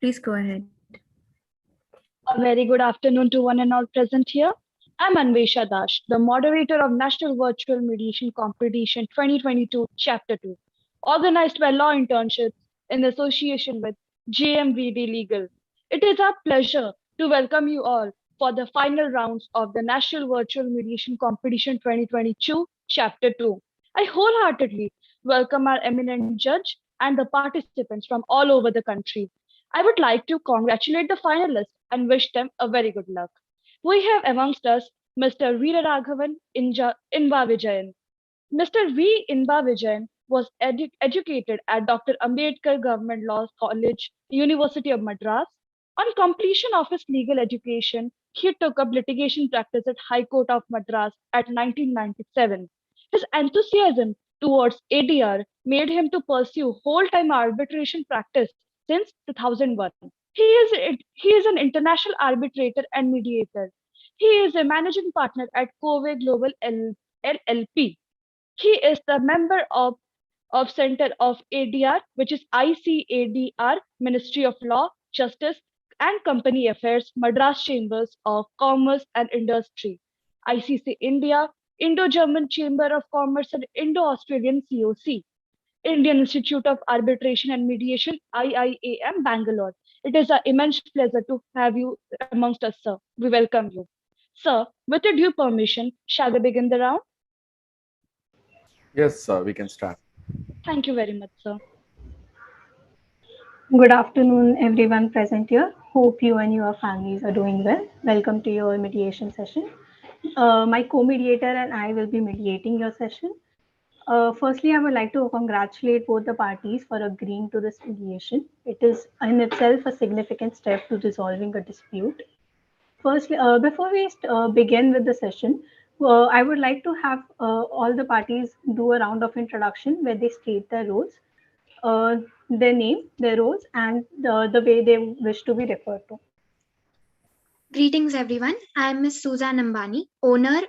Please go ahead. A very good afternoon to one and all present here. I'm Anvesha Dash, the moderator of National Virtual Mediation Competition 2022 Chapter 2, organized by Law Internships in association with JMVD Legal. It is our pleasure to welcome you all for the final rounds of the National Virtual Mediation Competition 2022 Chapter 2. I wholeheartedly welcome our eminent judge and the participants from all over the country. I would like to congratulate the finalists and wish them a very good luck. We have amongst us Mr. Veera Raghavan Inba Vijayan. Mr. V. Inba Vijayan was educated at Dr. Ambedkar Government Law College, University of Madras. On completion of his legal education, he took up litigation practice at High Court of Madras at 1997. His enthusiasm towards ADR made him to pursue whole-time arbitration practice since 2001. He is an international arbitrator and mediator. He is a managing partner at Cove Global LLP. He is the member of Center of ADR, which is ICADR, Ministry of Law, Justice and Company Affairs, Madras Chambers of Commerce and Industry, ICC India, Indo-German Chamber of Commerce and Indo-Australian COC, Indian Institute of Arbitration and Mediation, IIAM, Bangalore. It is an immense pleasure to have you amongst us, sir. We welcome you. Sir, with your due permission, shall we begin the round? Yes, we can start. Thank you very much, sir. Good afternoon, everyone present here. Hope you and your families are doing well. Welcome to your mediation session. My co-mediator and I will be mediating your session. Firstly, I would like to congratulate both the parties for agreeing to this mediation. It is in itself a significant step to resolving a dispute. Firstly, before we begin with the session, I would like to have all the parties do a round of introduction where they state their roles, their name, their roles, and the way they wish to be referred to. Greetings, everyone. I am Ms. Suzanne Ambani, owner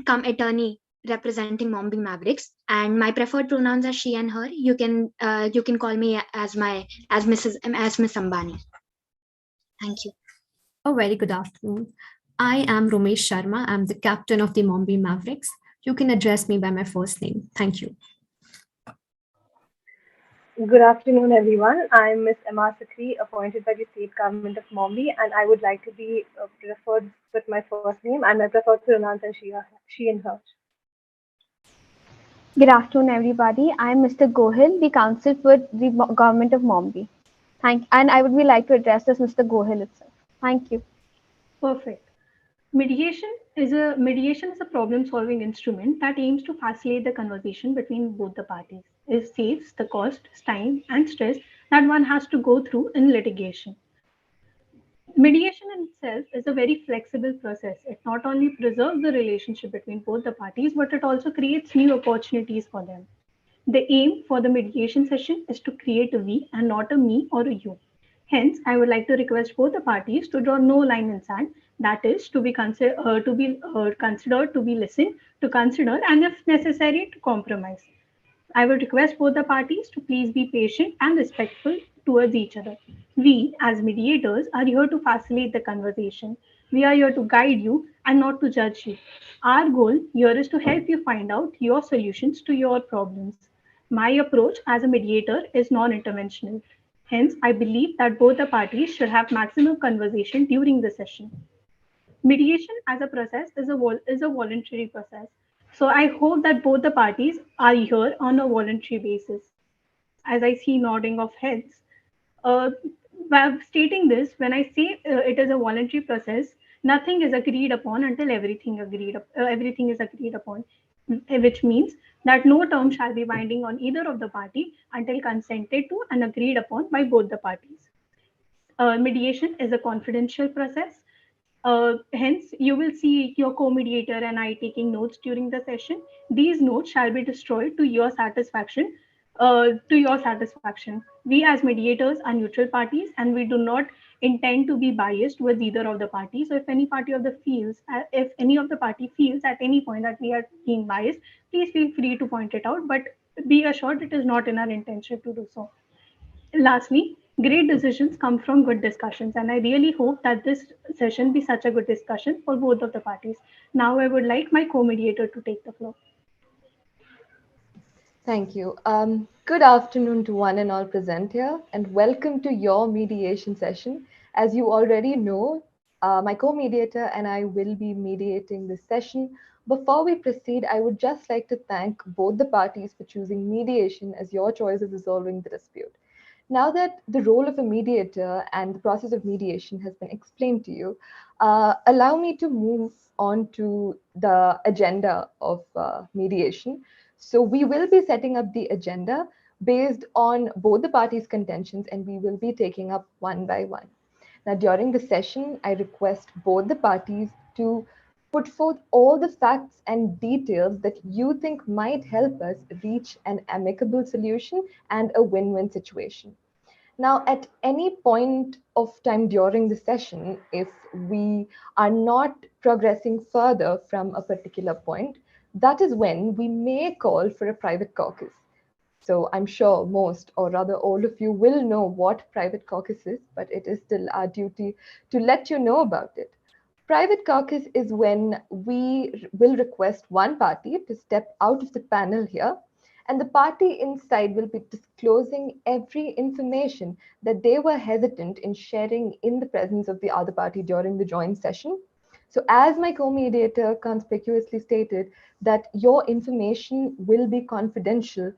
come attorney representing Mombi Mavericks, and my preferred pronouns are she and her. You can call me as Miss Ambani. Thank you. A very good afternoon. I am Romesh Sharma. I'm the captain of the Mombi Mavericks. You can address me by my first name. Thank you. Good afternoon, everyone. I'm Ms. Emma Sakri, appointed by the State Government of Mombi, and I would like to be referred with my first name and my preferred pronouns are she and her. Good afternoon, everybody. I'm Mr. Gohil, the counsel for the government of Mombi. And I would like to address this Mr. Gohil itself. Thank you. Perfect. Mediation is a problem-solving instrument that aims to facilitate the conversation between both the parties. It saves the cost, time, and stress that one has to go through in litigation. Mediation in itself is a very flexible process. It not only preserves the relationship between both the parties, but it also creates new opportunities for them. The aim for the mediation session is to create a we and not a me or a you. Hence, I would like to request both the parties to draw no line in sand. That is, to be considered, to be listened, to consider, and if necessary, to compromise. I would request both the parties to please be patient and respectful towards each other. We, as mediators, are here to facilitate the conversation. We are here to guide you and not to judge you. Our goal here is to help you find out your solutions to your problems. My approach as a mediator is non-interventional. Hence, I believe that both the parties should have maximum conversation during the session. Mediation as a process is a voluntary process. So I hope that both the parties are here on a voluntary basis. As I see nodding of heads, by stating this, when I say it is a voluntary process, nothing is agreed upon until everything is agreed upon, which means that no term shall be binding on either of the party until consented to and agreed upon by both the parties. Mediation is a confidential process. Hence, you will see your co-mediator and I taking notes during the session. These notes shall be destroyed to your satisfaction. We as mediators are neutral parties, and we do not intend to be biased with either of the parties. So, if any of the party feels at any point that we are being biased, please feel free to point it out. But be assured, it is not in our intention to do so. Lastly, Great decisions come from good discussions, and I really hope that this session be such a good discussion for both of the parties. Now, I would like my co-mediator to take the floor. Thank you. Good afternoon to one and all present here, and welcome to your mediation session. As you already know, my co-mediator and I will be mediating this session. Before we proceed, I would just like to thank both the parties for choosing mediation as your choice of resolving the dispute. Now that the role of a mediator and the process of mediation has been explained to you, allow me to move on to the agenda of mediation. So we will be setting up the agenda based on both the parties' contentions, and we will be taking up one by one. Now, during the session, I request both the parties to put forth all the facts and details that you think might help us reach an amicable solution and a win-win situation. Now, at any point of time during the session, if we are not progressing further from a particular point, that is when we may call for a private caucus. So I'm sure most, or rather all of you, will know what private caucus is, but it is still our duty to let you know about it. Private caucus is when we will request one party to step out of the panel here, and the party inside will be disclosing every information that they were hesitant in sharing in the presence of the other party during the joint session. So as my co-mediator conspicuously stated that your information will be confidential,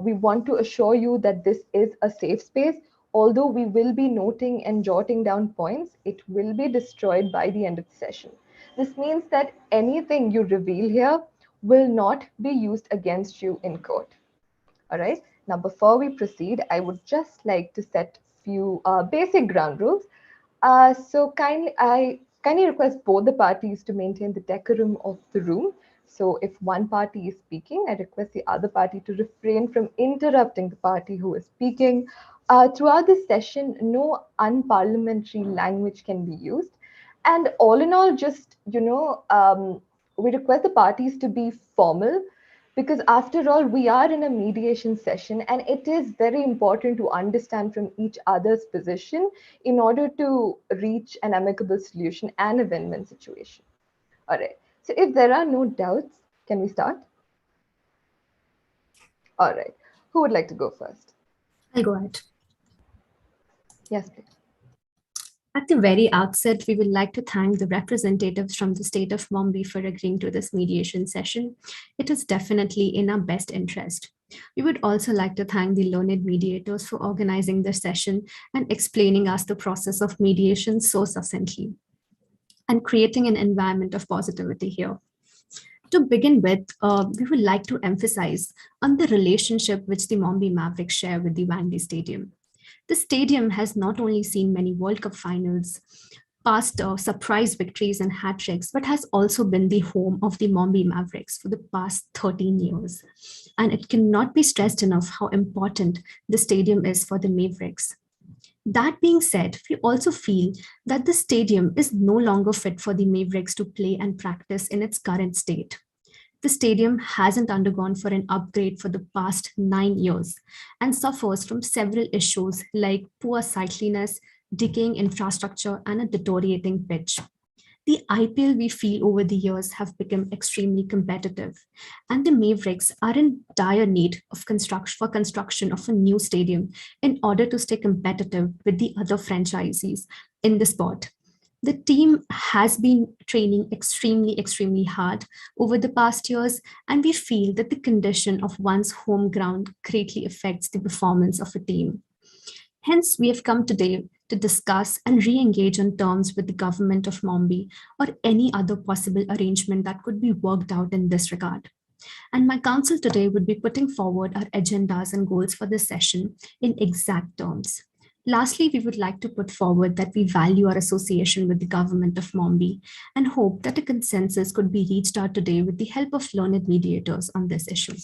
we want to assure you that this is a safe space. Although we will be noting and jotting down points, it will be destroyed by the end of the session. This means that anything you reveal here will not be used against you in court. All right. Now, before we proceed, I would just like to set few basic ground rules. So I kindly request both the parties to maintain the decorum of the room. So if one party is speaking, I request the other party to refrain from interrupting the party who is speaking. Throughout this session, no unparliamentary language can be used. And all in all, just, we request the parties to be formal, because after all, we are in a mediation session and it is very important to understand from each other's position in order to reach an amicable solution and a win-win situation. All right. So if there are no doubts, can we start? All right. Who would like to go first? I'll go ahead. Yes, please. At the very outset, we would like to thank the representatives from the state of Mumbai for agreeing to this mediation session. It is definitely in our best interest. We would also like to thank the learned mediators for organizing the session and explaining us the process of mediation so succinctly and creating an environment of positivity here. To begin with, we would like to emphasize on the relationship which the Mumbai Mavericks share with the Wembley Stadium. The stadium has not only seen many World Cup finals, past surprise victories and hat tricks, but has also been the home of the Mumbai Mavericks for the past 13 years. And it cannot be stressed enough how important the stadium is for the Mavericks. That being said, we also feel that the stadium is no longer fit for the Mavericks to play and practice in its current state. The stadium hasn't undergone for an upgrade for the past 9 years and suffers from several issues like poor sightliness, decaying infrastructure, and a deteriorating pitch. The IPL, we feel over the years, have become extremely competitive, and the Mavericks are in dire need of construction of a new stadium in order to stay competitive with the other franchises in the sport. The team has been training extremely hard over the past years, and we feel that the condition of one's home ground greatly affects the performance of a team. Hence, we have come today to discuss and re-engage on terms with the government of Mumbai or any other possible arrangement that could be worked out in this regard. And my council today would be putting forward our agendas and goals for this session in exact terms. Lastly, we would like to put forward that we value our association with the government of Mumbai and hope that a consensus could be reached out today with the help of learned mediators on this issue.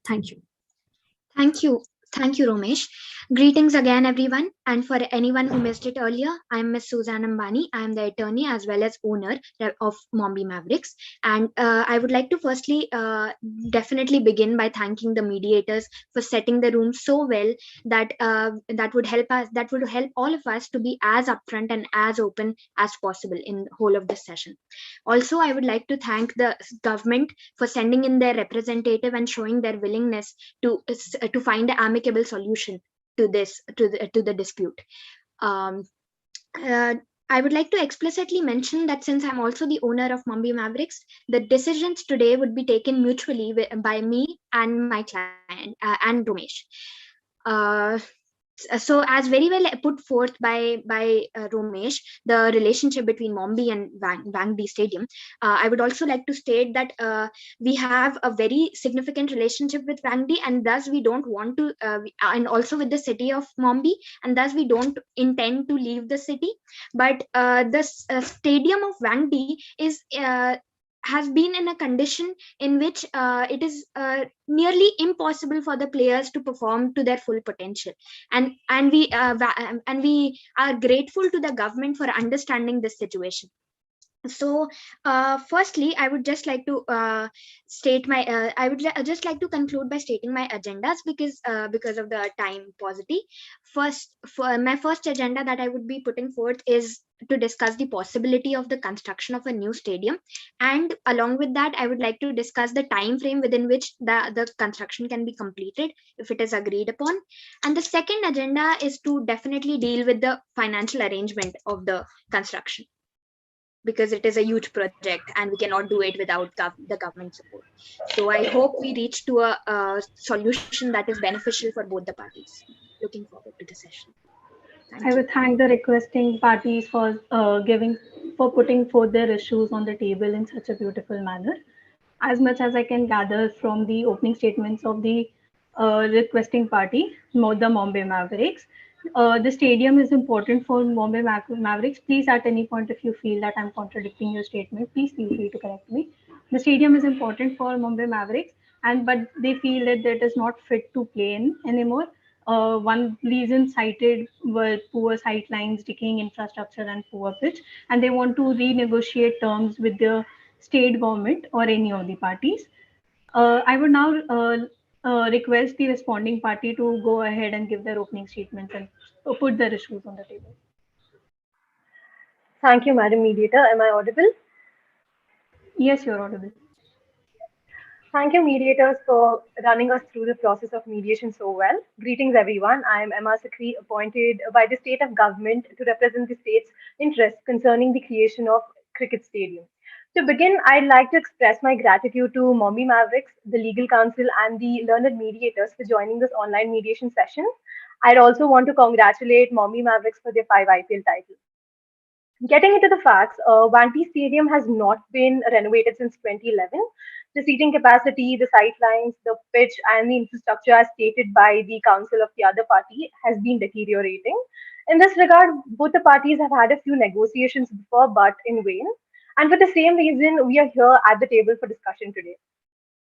Thank you. Thank you, Ramesh. Greetings again, everyone. And for anyone who missed it earlier, I'm Miss Suzanne Ambani. I'm the attorney as well as owner of Mombi Mavericks. And I would like to firstly definitely begin by thanking the mediators for setting the room so well that that would help us, that would help all of us to be as upfront and as open as possible in the whole of this session. Also, I would like to thank the government for sending in their representative and showing their willingness to find an amicable solution to the dispute. Um, uh, I would like to explicitly mention that since I'm also the owner of Mumbai Mavericks, the decisions today would be taken mutually by me and my client and Romesh. Uh, so as very well put forth by Romesh, the relationship between Mombi and Wangdi Stadium, I would also like to state that we have a very significant relationship with Wangdi, and thus we don't want to, and also with the city of Mombi, and thus we don't intend to leave the city. But the stadium of Wangdi is has been in a condition in which it is nearly impossible for the players to perform to their full potential, and we are grateful to the government for understanding this situation. So firstly, I would just like to state my just like to conclude by stating my agendas, because of the time paucity. For my first agenda that I would be putting forth is to discuss the possibility of the construction of a new stadium, and along with that I would like to discuss the time frame within which the construction can be completed if it is agreed upon. And the second agenda is to definitely deal with the financial arrangement of the construction, because it is a huge project and we cannot do it without the government support. So I hope we reach to a solution that is beneficial for both the parties. Looking forward to the session. Thank I you. would thank the requesting parties for putting forth their issues on the table in such a beautiful manner. As much as I can gather from the opening statements of the requesting party, the Mumbai Mavericks, the stadium is important for Mumbai Mavericks. Please, at any point, if you feel that I'm contradicting your statement, please feel free to correct me. The stadium is important for Mumbai Mavericks, but they feel that it is not fit to play in anymore. One reason cited were poor sight lines, decaying infrastructure, and poor pitch, and they want to renegotiate terms with the state government or any of the parties. I would now request the responding party to go ahead and give their opening statements and put their issues on the table. Thank you, Madam Mediator. Am I audible? Yes, you're audible. Thank you, mediators, for running us through the process of mediation so well. Greetings, everyone. I am Emma Sakri, appointed by the state of government to represent the state's interests concerning the creation of cricket stadium. To begin, I'd like to express my gratitude to Mombi Mavericks, the legal counsel, and the learned mediators for joining this online mediation session. I'd also want to congratulate Mombi Mavericks for their 5 IPL titles. Getting into the facts, Wanti Stadium has not been renovated since 2011. The seating capacity, the sight lines, the pitch, and the infrastructure, as stated by the council of the other party, has been deteriorating. In this regard, both the parties have had a few negotiations before, but in vain. And for the same reason, we are here at the table for discussion today.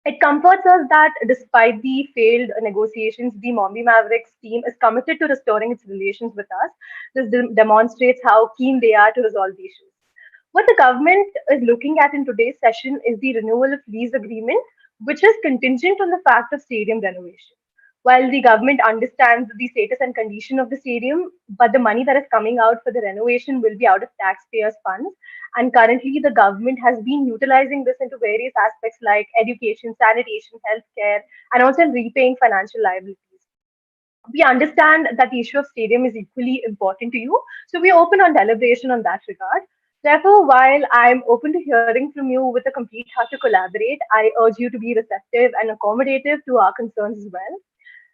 It comforts us that despite the failed negotiations, the Mombi Mavericks team is committed to restoring its relations with us. This demonstrates how keen they are to resolve the issues. What the government is looking at in today's session is the renewal of lease agreement, which is contingent on the fact of stadium renovation. While the government understands the status and condition of the stadium, but the money that is coming out for the renovation will be out of taxpayers' funds. And currently, the government has been utilizing this into various aspects like education, sanitation, healthcare, and also in repaying financial liabilities. We understand that the issue of stadium is equally important to you, so we are open on deliberation on that regard. Therefore, while I'm open to hearing from you with a complete heart to collaborate, I urge you to be receptive and accommodative to our concerns as well.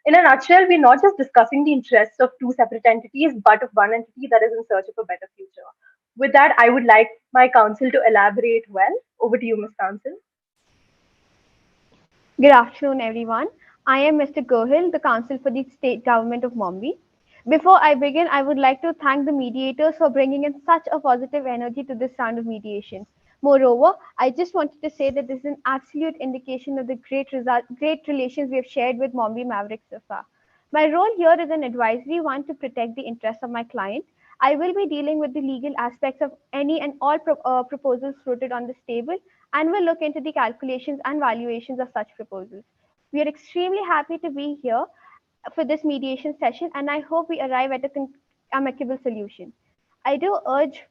In a nutshell, we're not just discussing the interests of two separate entities, but of one entity that is in search of a better future. With that, I would like my counsel to elaborate well. Over to you, Ms. Counsel. Good afternoon, everyone. I am Mr. Gohil, the counsel for the state government of Mumbai. Before I begin, I would like to thank the mediators for bringing in such a positive energy to this round of mediation. Moreover, I just wanted to say that this is an absolute indication of the great relations we have shared with Mumbai Mavericks so far. My role here is an advisory one to protect the interests of my client. I will be dealing with the legal aspects of any and all proposals floated on this table and will look into the calculations and valuations of such proposals. We are extremely happy to be here for this mediation session, and I hope we arrive at a amicable solution. I do urge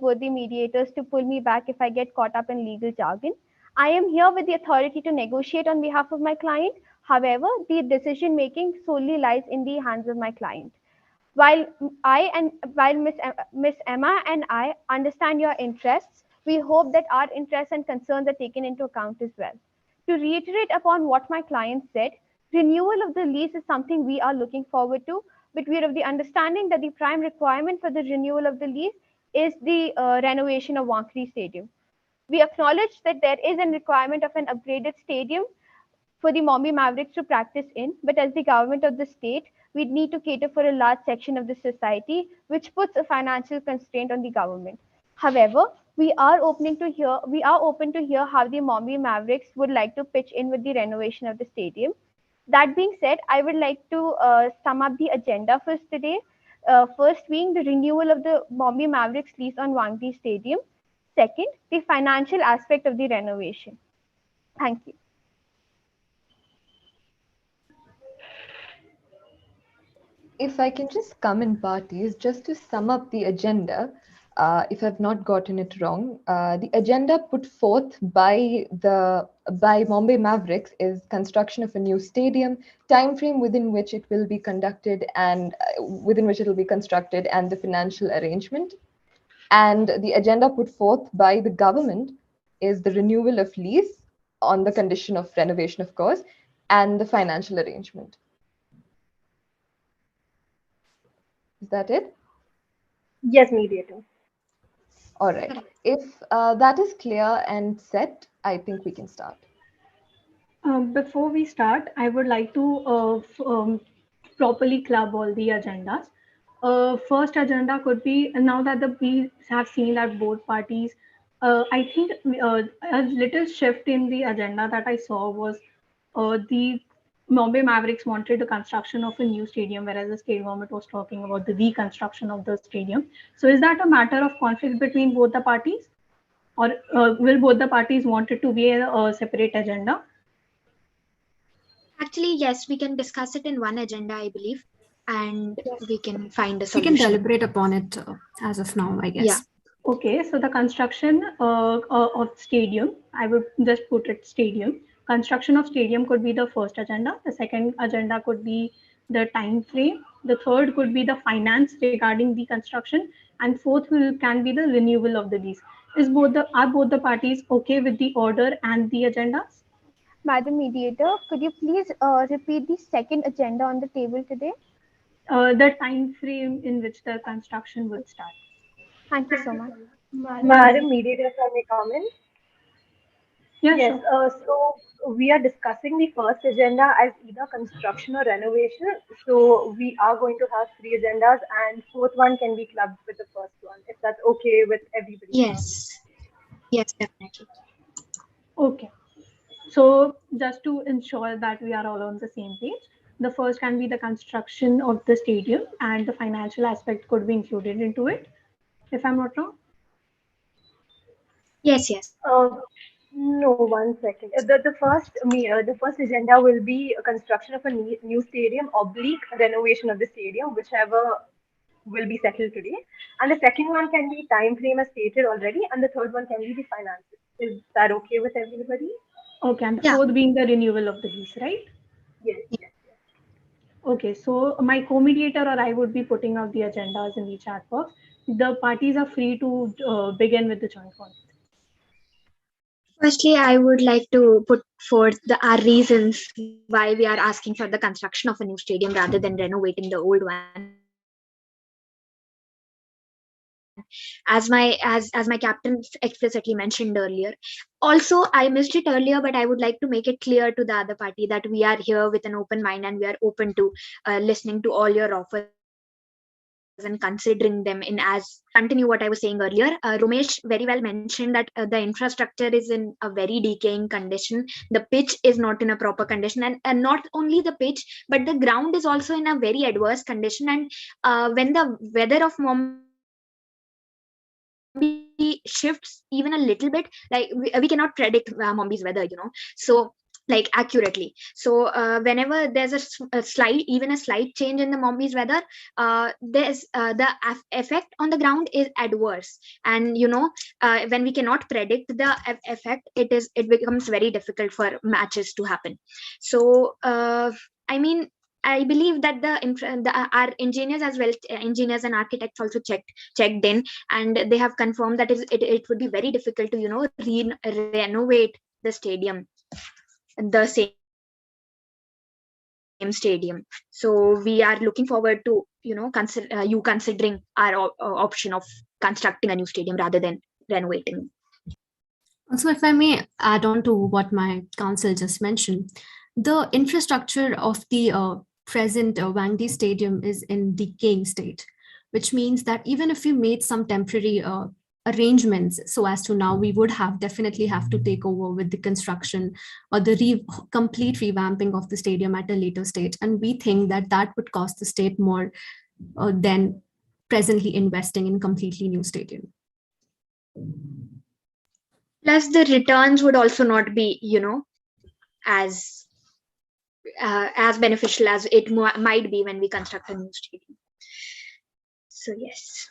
both the mediators to pull me back if I get caught up in legal jargon. I am here with the authority to negotiate on behalf of my client. However, the decision making solely lies in the hands of my client. While Miss Emma and I understand your interests, we hope that our interests and concerns are taken into account as well. To reiterate upon what my client said, renewal of the lease is something we are looking forward to, but we are of the understanding that the prime requirement for the renewal of the lease is the renovation of Wankhede Stadium. We acknowledge that there is a requirement of an upgraded stadium for the Mommy Mavericks to practice in, but as the government of the state, we need to cater for a large section of the society, which puts a financial constraint on the government. However, we are open to hear how the Mommy Mavericks would like to pitch in with the renovation of the stadium. That being said, I would like to sum up the agenda for today. First being the renewal of the Mommy Mavericks lease on Wangdi Stadium. Second, the financial aspect of the renovation. Thank you. If I can just come in parties, just to sum up the agenda, if I've not gotten it wrong, the agenda put forth by Bombay Mavericks is construction of a new stadium, time frame within which it will be conducted and within which it will be constructed, and the financial arrangement. And the agenda put forth by the government is the renewal of lease on the condition of renovation, of course, and the financial arrangement. Is that it? Yes, mediator. All right. If that is clear and set, I think we can start. Before we start, I would like to properly club all the agendas. First agenda could be, now that we have seen that both parties, I think a little shift in the agenda that I saw was the Bombay Mavericks wanted the construction of a new stadium, whereas the state government was talking about the reconstruction of the stadium. So is that a matter of conflict between both the parties? Or will both the parties want it to be a separate agenda? Actually, yes, we can discuss it in one agenda, I believe, and we can find a We solution. can deliberate upon it as of now, I guess. Yeah. Okay, so the construction of stadium, I would just put it stadium. Construction of stadium could be the first agenda. The second agenda could be the time frame. The third could be the finance regarding the construction, and fourth can be the renewal of the lease. Are both the parties okay with the order and the agendas? Madam Mediator, could you please repeat the second agenda on the table today? The time frame in which the construction would start. Thank you so much. Madam mediator, if I may come in. Yeah, Yes, sure. so we are discussing the first agenda as either construction or renovation. So we are going to have three agendas, and fourth one can be clubbed with the first one, if that's okay with everybody. Yes. Yes, definitely. Okay. So just to ensure that we are all on the same page, the first can be the construction of the stadium, and the financial aspect could be included into it, if I'm not wrong. Yes, yes. No, one second. The first agenda will be a construction of a new stadium oblique renovation of the stadium, whichever will be settled today. And the second one can be time frame as stated already, and the third one can be the finances. Is that okay with everybody? Okay, and the Yeah. fourth being the renewal of the lease, right? Yes. Okay, so my co-mediator or I would be putting out the agendas in the chat box. The parties are free to begin with the joint conference. Firstly, I would like to put forth our reasons why we are asking for the construction of a new stadium rather than renovating the old one. As my captain explicitly mentioned earlier. Also, I missed it earlier, but I would like to make it clear to the other party that we are here with an open mind and we are open to listening to all your offers and suggestions. and considering them in as continue what I was saying earlier. Romesh very well mentioned that the infrastructure is in a very decaying condition. The pitch is not in a proper condition, and not only the pitch, but the ground is also in a very adverse condition. And when the weather of Mumbai shifts even a little bit, like we cannot predict Mumbai's weather, so like accurately. So whenever there's a slight, even a slight change in the Mumbai's weather, there's the effect on the ground is adverse. And when we cannot predict the effect, it becomes very difficult for matches to happen. So I mean, I believe that our engineers as well, engineers and architects also checked in, and they have confirmed that it would be very difficult to renovate the stadium, the same stadium. So we are looking forward to considering our option of constructing a new stadium rather than renovating. Also, if I may add on to what my counsel just mentioned, the infrastructure of the present Wangdi Stadium is in decaying state, which means that even if we made some temporary arrangements so as to now, we would definitely have to take over with the construction or the complete revamping of the stadium at a later stage. And we think that that would cost the state more than presently investing in completely new stadium. Plus the returns would also not be as beneficial as it might be when we construct a new stadium. So yes.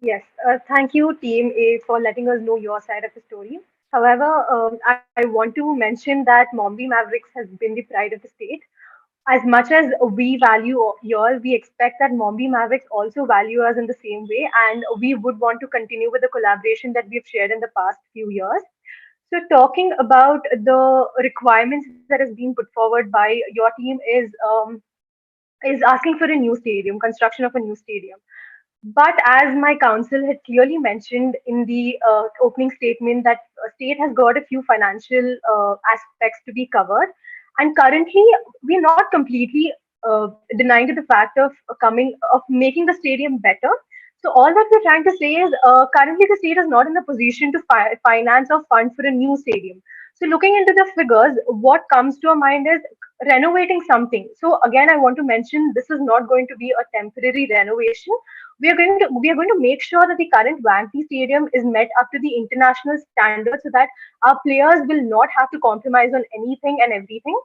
Yes, thank you, Team A, for letting us know your side of the story. However, I want to mention that Mombi Mavericks has been the pride of the state. As much as we value y'all, we expect that Mombi Mavericks also value us in the same way, and we would want to continue with the collaboration that we've shared in the past few years. So, talking about the requirements that is being put forward by your team is asking for a new stadium, construction of a new stadium. But as my counsel had clearly mentioned in the opening statement, that state has got a few financial aspects to be covered, and currently we're not completely denying to the fact of making the stadium better. So all that we're trying to say is currently the state is not in the position to finance or fund for a new stadium. So looking into the figures, what comes to our mind is renovating something. So again, I want to mention this is not going to be a temporary renovation. We are going to make sure that the current Wanty Stadium is met up to the international standards so that our players will not have to compromise on anything and everything.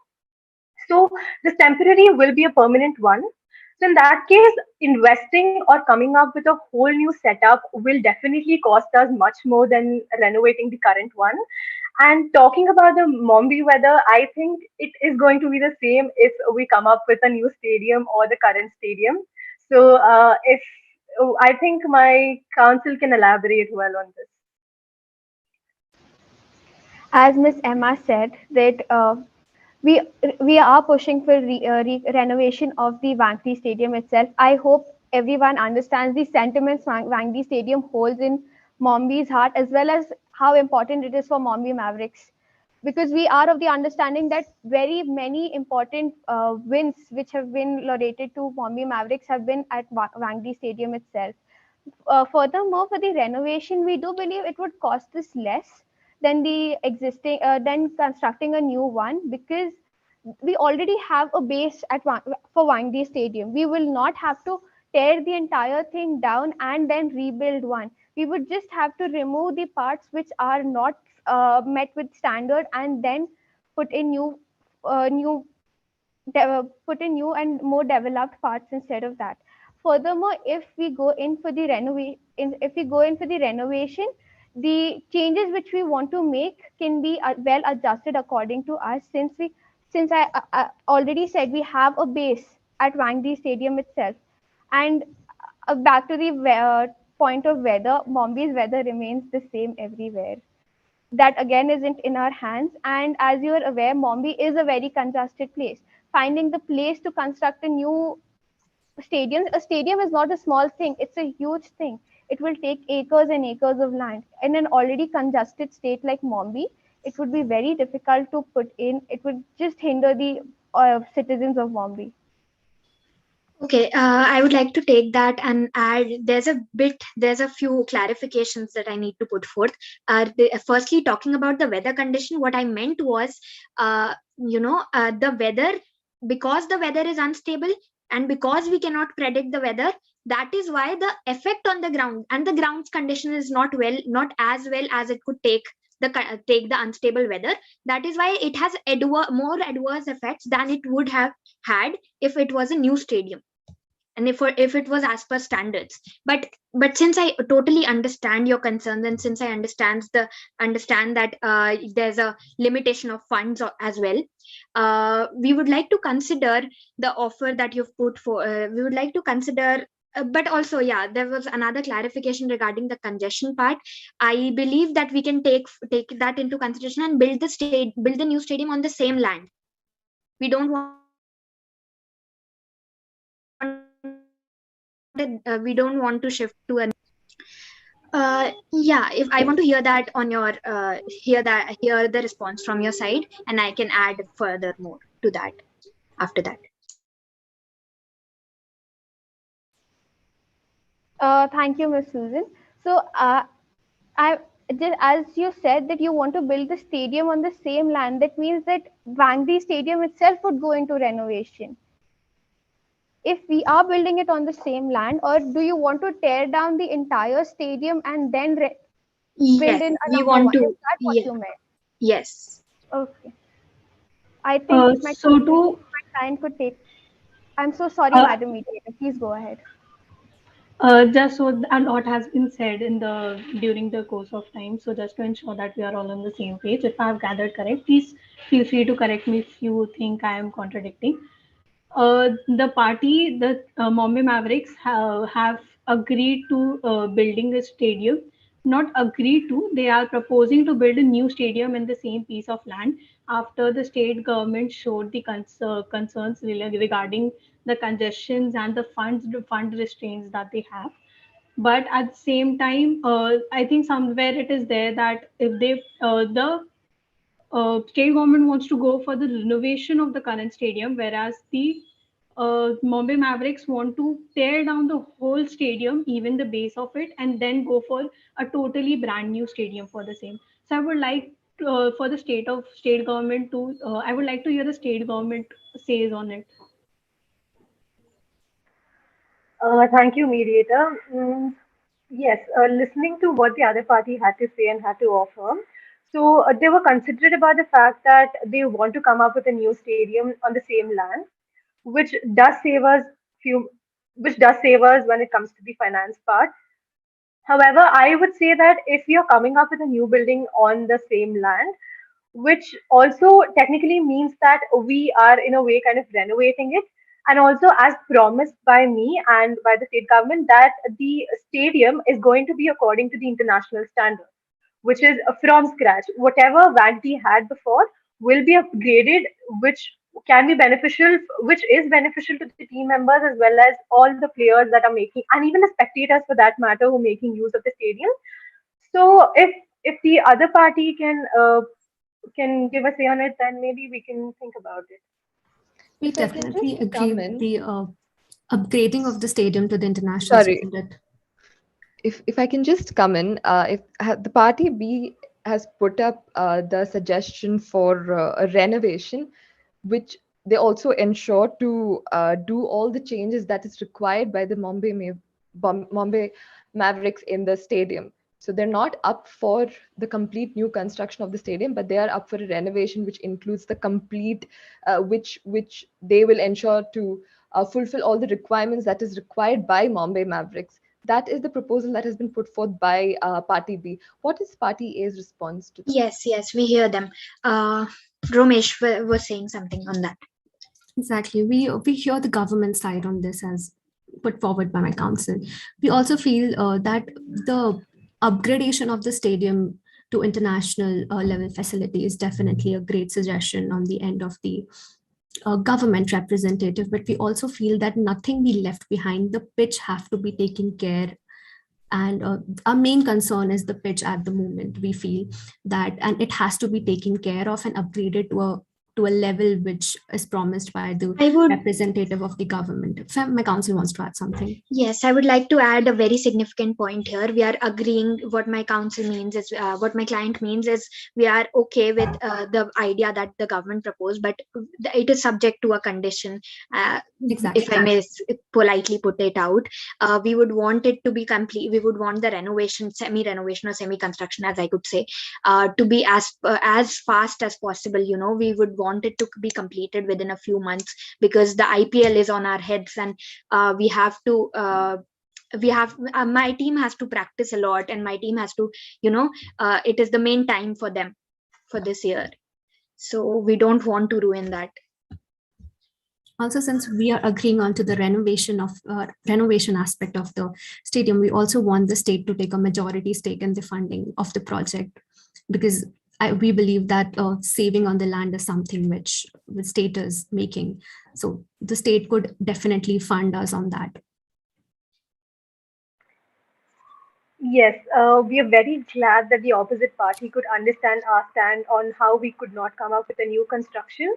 So this temporary will be a permanent one. So in that case, investing or coming up with a whole new setup will definitely cost us much more than renovating the current one. And talking about the Mombi weather, I think it is going to be the same if we come up with a new stadium or the current stadium. So if I think my counsel can elaborate well on this. As Miss Emma said, that we we are pushing for renovation of the Wangdi Stadium itself. I hope everyone understands the sentiments Wangdi Stadium holds in Mombi's heart, as well as how important it is for Mombi Mavericks. Because we are of the understanding that very many important wins which have been laureated to Mombi Mavericks have been at Wangdi Stadium itself. Furthermore, for the renovation, we do believe it would cost us less than the existing than constructing a new one, because we already have a base for Wangdi Stadium. We will not have to tear the entire thing down and then rebuild one. We would just have to remove the parts which are not met with standard, and then put in new put in new and more developed parts instead of that. Furthermore, if we go in for the renovation, the changes which we want to make can be well adjusted according to us, since I already said we have a base at Wangdi Stadium itself. And back to the point of weather, Bombay's weather remains the same everywhere. That again isn't in our hands. And as you are aware, Mumbai is a very congested place. Finding the place to construct a stadium is not a small thing, it's a huge thing. It will take acres and acres of land. In an already congested state like Mumbai, it would be very difficult to put in. It would just hinder the citizens of Mumbai. Okay, I would like to take that and add. There's a few clarifications that I need to put forth. Firstly, talking about the weather condition, what I meant was, the weather, because the weather is unstable and because we cannot predict the weather, that is why the effect on the ground and the ground's condition is not as well as it could take the unstable weather. That is why it has more adverse effects than it would have had if it was a new stadium and if it was as per standards. But since I totally understand your concerns, and since I understand that there's a limitation of funds as well, we would like to consider the offer that you've put for we would like to consider. But also, yeah, there was another clarification regarding the congestion part. I believe that we can take that into consideration and build the new stadium on the same land. We don't want we don't want to shift to a yeah, if I want to hear that on your hear the response from your side, and I can add further more to that after that. Thank you, Miss Susan. So, I just, as you said that you want to build the stadium on the same land, that means that Wangdi Stadium itself would go into renovation. If we are building it on the same land, or do you want to tear down the entire stadium and then build Yes, in a we number want one? to. Is that what Yeah. you meant? Yes. Okay. I think my So to time could take. I'm so sorry, uh, Madam Mediator. Please go ahead. just so a lot has been said in the during the course of time. So just to ensure that we are all on the same page, if I have gathered correct, please feel free to correct me if you think I am contradicting. The Mumbai Mavericks have agreed to building a stadium. Not agreed to, they are proposing to build a new stadium in the same piece of land after the state government showed the concerns regarding the congestions and the fund restraints that they have. But at the same time, I think somewhere it is there that if the state government wants to go for the renovation of the current stadium, whereas the Mumbai Mavericks want to tear down the whole stadium, even the base of it, and then go for a totally brand new stadium for the same. So I would like for the state government to. I would like to hear the state government says on it. Thank you, mediator. Yes, listening to what the other party had to say and had to offer. So they were considerate about the fact that they want to come up with a new stadium on the same land, which does save us few, which does save us when it comes to the finance part. However, I would say that if you're coming up with a new building on the same land, which also technically means that we are in a way kind of renovating it, and also as promised by me and by the state government that the stadium is going to be according to the international standard, which is from scratch. Whatever Wagdi had before will be upgraded, which can be beneficial, which is beneficial to the team members as well as all the players that are making, and even the spectators for that matter, who are making use of the stadium. So if the other party can give a say on it, then maybe we can think about it. We If I can definitely just agree come with in. the upgrading of the stadium to the international Sorry, standard. if I can just come in, if the party B has put up the suggestion for a renovation, which they also ensure to do all the changes that is required by the Mumbai Mavericks in the stadium. So they're not up for the complete new construction of the stadium, but they are up for a renovation, which includes the complete, which they will ensure to fulfill all the requirements that is required by Mumbai Mavericks. That is the proposal that has been put forth by Party B. What is Party A's response to that? Yes, we hear them. Romesh was saying something on that. Exactly. We hear the government side on this as put forward by my council. We also feel that the upgradation of the stadium to international level facility is definitely a great suggestion on the end of the government representative, but we also feel that nothing be left behind. The pitch have to be taken care, and our main concern is the pitch at the moment. We feel that, and it has to be taken care of and upgraded to a level which is promised by the representative of the government. If my council wants to add something. Yes, I would like to add a very significant point here. We are agreeing. What my council means is, what my client means is, we are okay with the idea that the government proposed, but it is subject to a condition. Exactly. If I may politely put it out, we would want it to be complete. We would want the renovation, semi-renovation or semi-construction, as I could say, to be as fast as possible. We would want it to be completed within a few months, because the IPL is on our heads, and we have to my team has to practice a lot, and my team has to, it is the main time for them for this year, so we don't want to ruin that. Also, since we are agreeing on to the renovation aspect of the stadium, we also want the state to take a majority stake in the funding of the project, because we believe that saving on the land is something which the state is making. So the state could definitely fund us on that. Yes, we are very glad that the opposite party could understand our stand on how we could not come up with a new construction.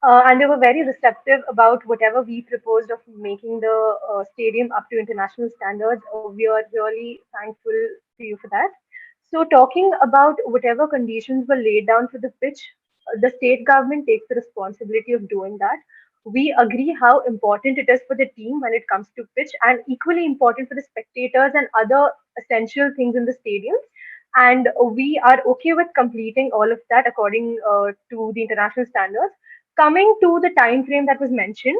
And they were very receptive about whatever we proposed of making the stadium up to international standards. We are really thankful to you for that. So, talking about whatever conditions were laid down for the pitch, the state government takes the responsibility of doing that. We agree how important it is for the team when it comes to pitch, and equally important for the spectators and other essential things in the stadium. And we are okay with completing all of that according to the international standards. Coming to the time frame that was mentioned,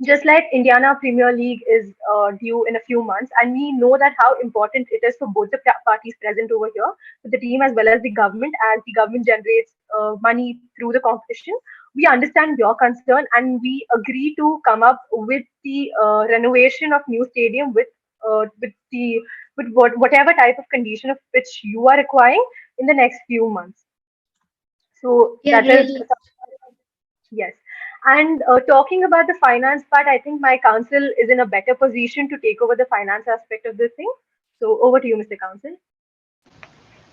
just like Indiana Premier League is due in a few months, and we know that how important it is for both the parties present over here, for the team as well as the government, as the government generates money through the competition. We understand your concern, and we agree to come up with the renovation of new stadium with whatever type of condition of which you are requiring in the next few months. So Yeah, that is really. yes. And talking about the finance part, I think my council is in a better position to take over the finance aspect of this thing. So over to you, Mr. Council.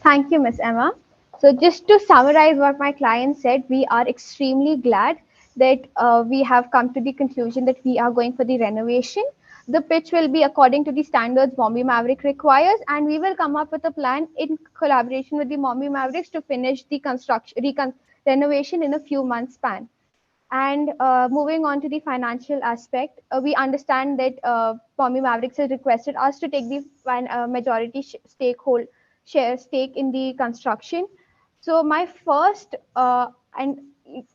Thank you, Ms. Emma. So just to summarize what my client said, we are extremely glad that we have come to the conclusion that we are going for the renovation. The pitch will be according to the standards Bombay Maverick requires, and we will come up with a plan in collaboration with the Bombay Mavericks to finish the renovation in a few months span. And moving on to the financial aspect, we understand that Bombay Mavericks has requested us to take the majority stake in the construction. So my first, and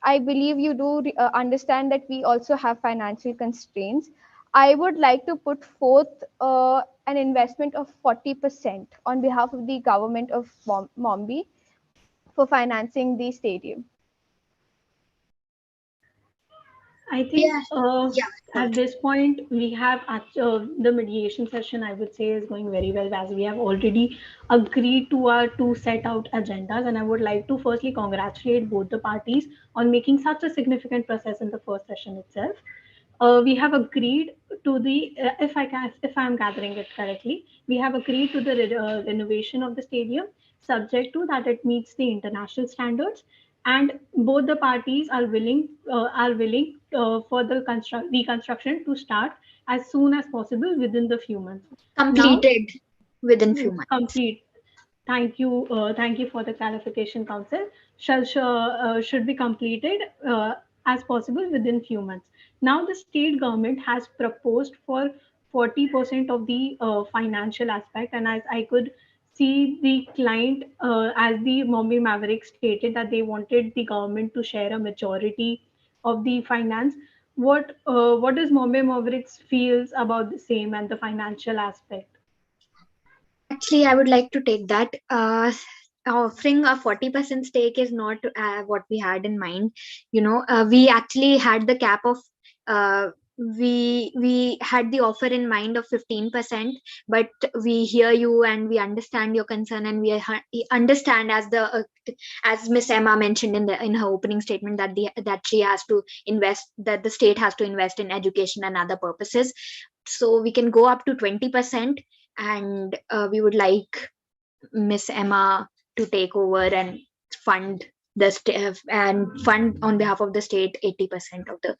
I believe you do understand that we also have financial constraints. I would like to put forth an investment of 40% on behalf of the government of Mumbai for financing the stadium. I think Yeah. at this point we have the mediation session, I would say, is going very well, as we have already agreed to our two set out agendas. And I would like to firstly congratulate both the parties on making such a significant process in the first session itself. We have agreed to the, if I'm gathering it correctly, we have agreed to the renovation of the stadium, subject to that it meets the international standards, and both the parties are willing for the reconstruction to start as soon as possible within the few months. Completed within few months. Complete. Thank you for the clarification, Council. Should be completed as possible within few months. Now, the state government has proposed for 40% of the financial aspect, and as I could see, the client, as the Bombay Mavericks stated that they wanted the government to share a majority of the finance. What does Bombay Mavericks feels about the same and the financial aspect? Actually, I would like to take that. Offering a 40% stake is not what we had in mind. We actually had the cap of, we had the offer in mind of 15%, but we hear you and we understand your concern, and we understand, as Miss Emma mentioned in her opening statement, that she has to invest, that the state has to invest in education and other purposes. So we can go up to 20%, and we would like Miss Emma to take over and fund and fund on behalf of the state 80% of the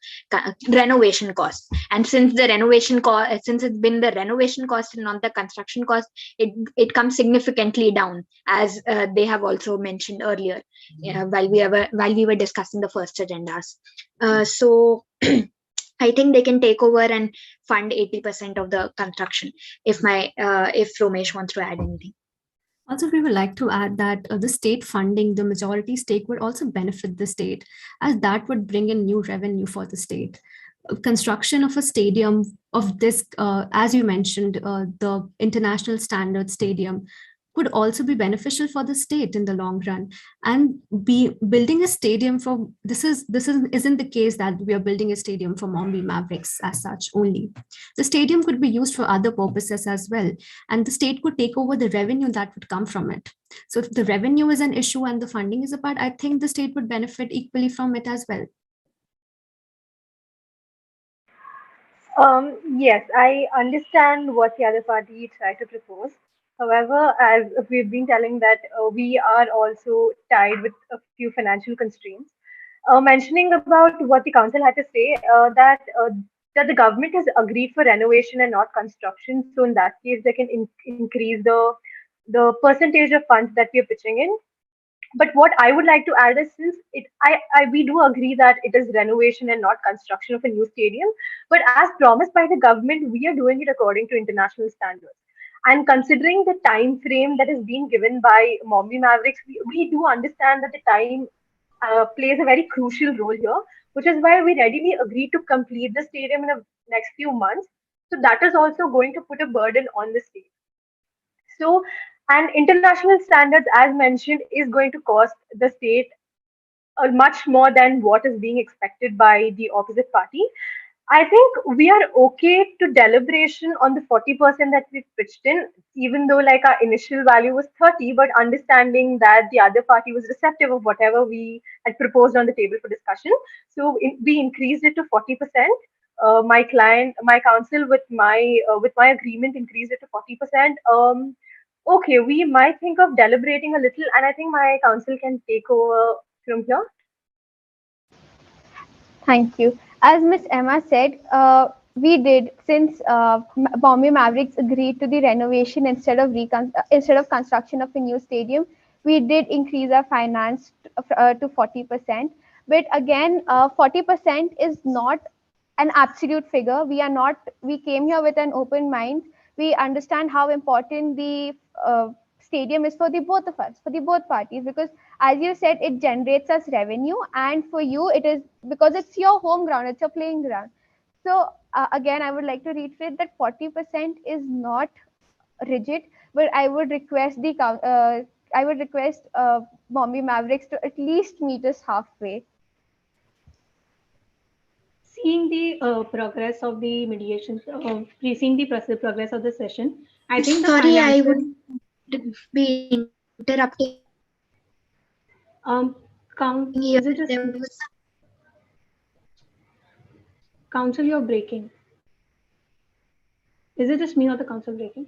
renovation cost. And since the renovation cost, since it's been the renovation cost and not the construction cost, it comes significantly down, as they have also mentioned earlier, while we were discussing the first agendas. So I think they can take over and fund 80% of the construction. If Romesh wants to add anything. Also, we would like to add that the state funding, the majority stake, would also benefit the state, as that would bring in new revenue for the state. Construction of a stadium of this, as you mentioned, the international standard stadium, could also be beneficial for the state in the long run. And building a stadium for isn't the case that we are building a stadium for Mombi Mavericks as such only. The stadium could be used for other purposes as well, and the state could take over the revenue that would come from it. So if the revenue is an issue and the funding is a part, I think the state would benefit equally from it as well. Yes, I understand what the other party tried to propose. However, as we've been telling that we are also tied with a few financial constraints. Mentioning about what the council had to say, that the government has agreed for renovation and not construction. So in that case, they can increase the percentage of funds that we are pitching in. But what I would like to add is, since we do agree that it is renovation and not construction of a new stadium, but as promised by the government, we are doing it according to international standards. And considering the time frame that is being given by Mombi Mavericks, we do understand that the time plays a very crucial role here, which is why we readily agreed to complete the stadium in the next few months. So that is also going to put a burden on the state. So, and international standards, as mentioned, is going to cost the state much more than what is being expected by the opposite party. I think we are okay to deliberation on the 40% that we've pitched in, even though like our initial value was 30, but understanding that the other party was receptive of whatever we had proposed on the table for discussion. So we increased it to 40%. My council with my agreement increased it to 40%. Okay, we might think of deliberating a little, and I think my council can take over from here. Thank you. As Miss Emma said, we did, since Bombay Mavericks agreed to the renovation instead of construction of a new stadium, we did increase our finance to 40%. But again, 40% is not an absolute figure. We came here with an open mind. We understand how important the stadium is for the both of us, for the both parties, because as you said, it generates us revenue, and for you it is because it's your home ground, it's your playing ground. So again, I would like to reiterate that 40% is not rigid, but I would request Bombay Mavericks to at least meet us halfway. Seeing the progress of the mediation, seeing the progress of the session, I think. Sorry, I would be interrupting. Is it just council? You're breaking. Is it just me or the council breaking?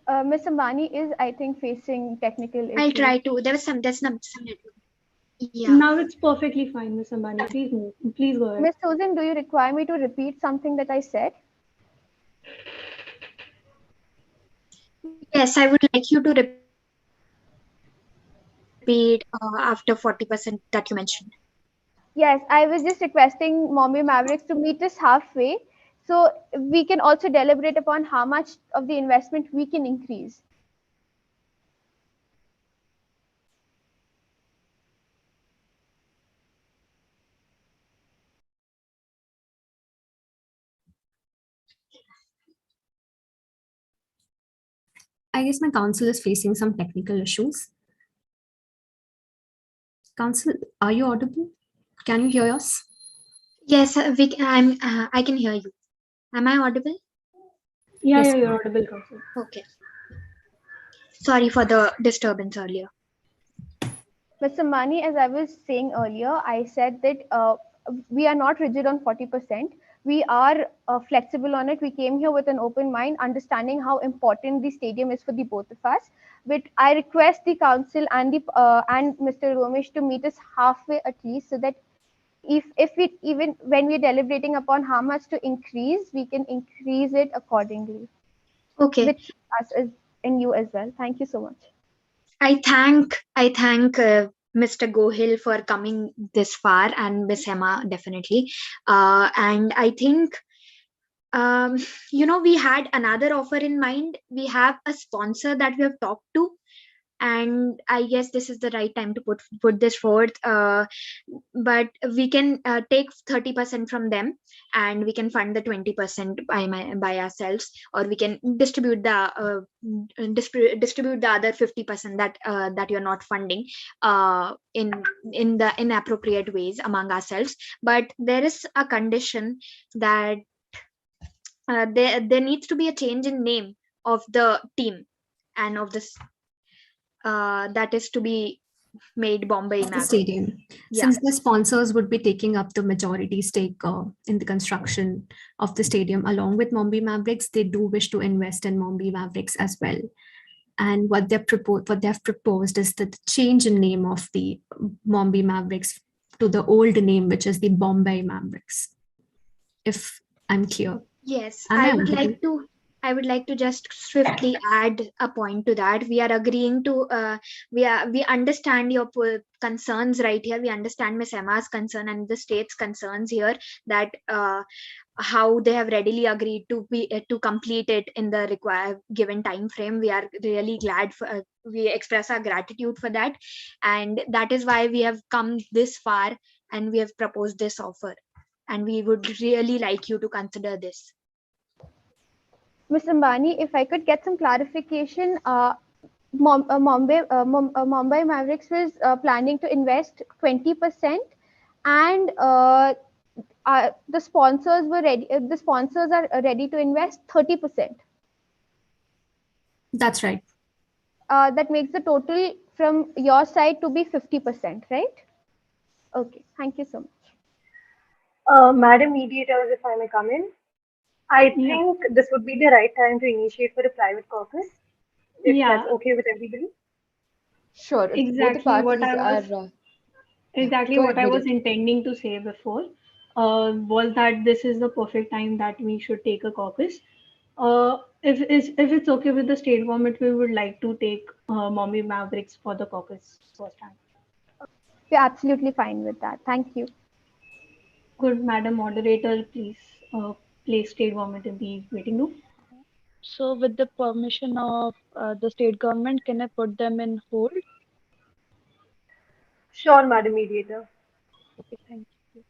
Ms. Ambani is, I think, facing technical issues. I'll try to. There's some network. Yeah. Now it's perfectly fine, Ms. Ambani. Please go ahead. Ms. Susan, do you require me to repeat something that I said? Yes, I would like you to repeat after 40% that you mentioned. Yes, I was just requesting Bombay Mavericks to meet us halfway, so we can also deliberate upon how much of the investment we can increase. I guess my council is facing some technical issues. Council, are you audible? Can you hear us? Yes, I can hear you. Am I audible? Yeah, yes, you're audible, council. Okay. Sorry for the disturbance earlier. Mr. Mani, as I was saying earlier, I said that we are not rigid on 40%. We are flexible on it. We came here with an open mind, understanding how important the stadium is for the both of us. But I request the council and Mr. Romesh to meet us halfway at least, so that if we, even when we're deliberating upon how much to increase, we can increase it accordingly, Okay. with us as and you as well. Thank you so much. I thank Mr. Gohil for coming this far, and Miss Emma definitely. And I think we had another offer in mind. We have a sponsor that we have talked to, and I guess this is the right time to put this forth. But we can take 30% from them, and we can fund the 20% by ourselves, or we can distribute the other 50% that you're not funding in the inappropriate ways among ourselves. But there is a condition that there needs to be a change in name of the team and of this that is to be made Bombay The Mavericks. stadium. Yeah. Since the sponsors would be taking up the majority stake in the construction of the stadium along with Bombay Mavericks, they do wish to invest in Bombay Mavericks as well. And what they've proposed is the change in name of the Bombay Mavericks to the old name, which is the Bombay Mavericks. If I'm clear. Yes, Am I I would audible? like to just swiftly add a point to that. We are agreeing to we understand your concerns right here. We understand Miss Emma's concern and the state's concerns here, that how they have readily agreed to complete it in the required given time frame. We are really glad for we express our gratitude for that, and that is why we have come this far and we have proposed this offer, and we would really like you to consider this. Ms. Ambani, if I could get some clarification, Mumbai Mavericks was planning to invest 20%, and the sponsors were ready. The sponsors are ready to invest 30%. That's right. That makes the total from your side to be 50%, right? Okay, thank you so much. Madam Mediators, if I may come in, I think this would be the right time to initiate for a private caucus, if that's okay with everybody. Sure. If Exactly both what the I parties was are. exactly Go what ahead, I was Mediator. intending to say before, was that this is the perfect time that we should take a caucus. If it's okay with the state government, we would like to take Bombay Mavericks for the caucus first time. We're absolutely fine with that. Thank you. Could Madam Moderator please place state government in the waiting room? So with the permission of the state government, can I put them in hold? Sure, Madam Mediator. Okay, thank you.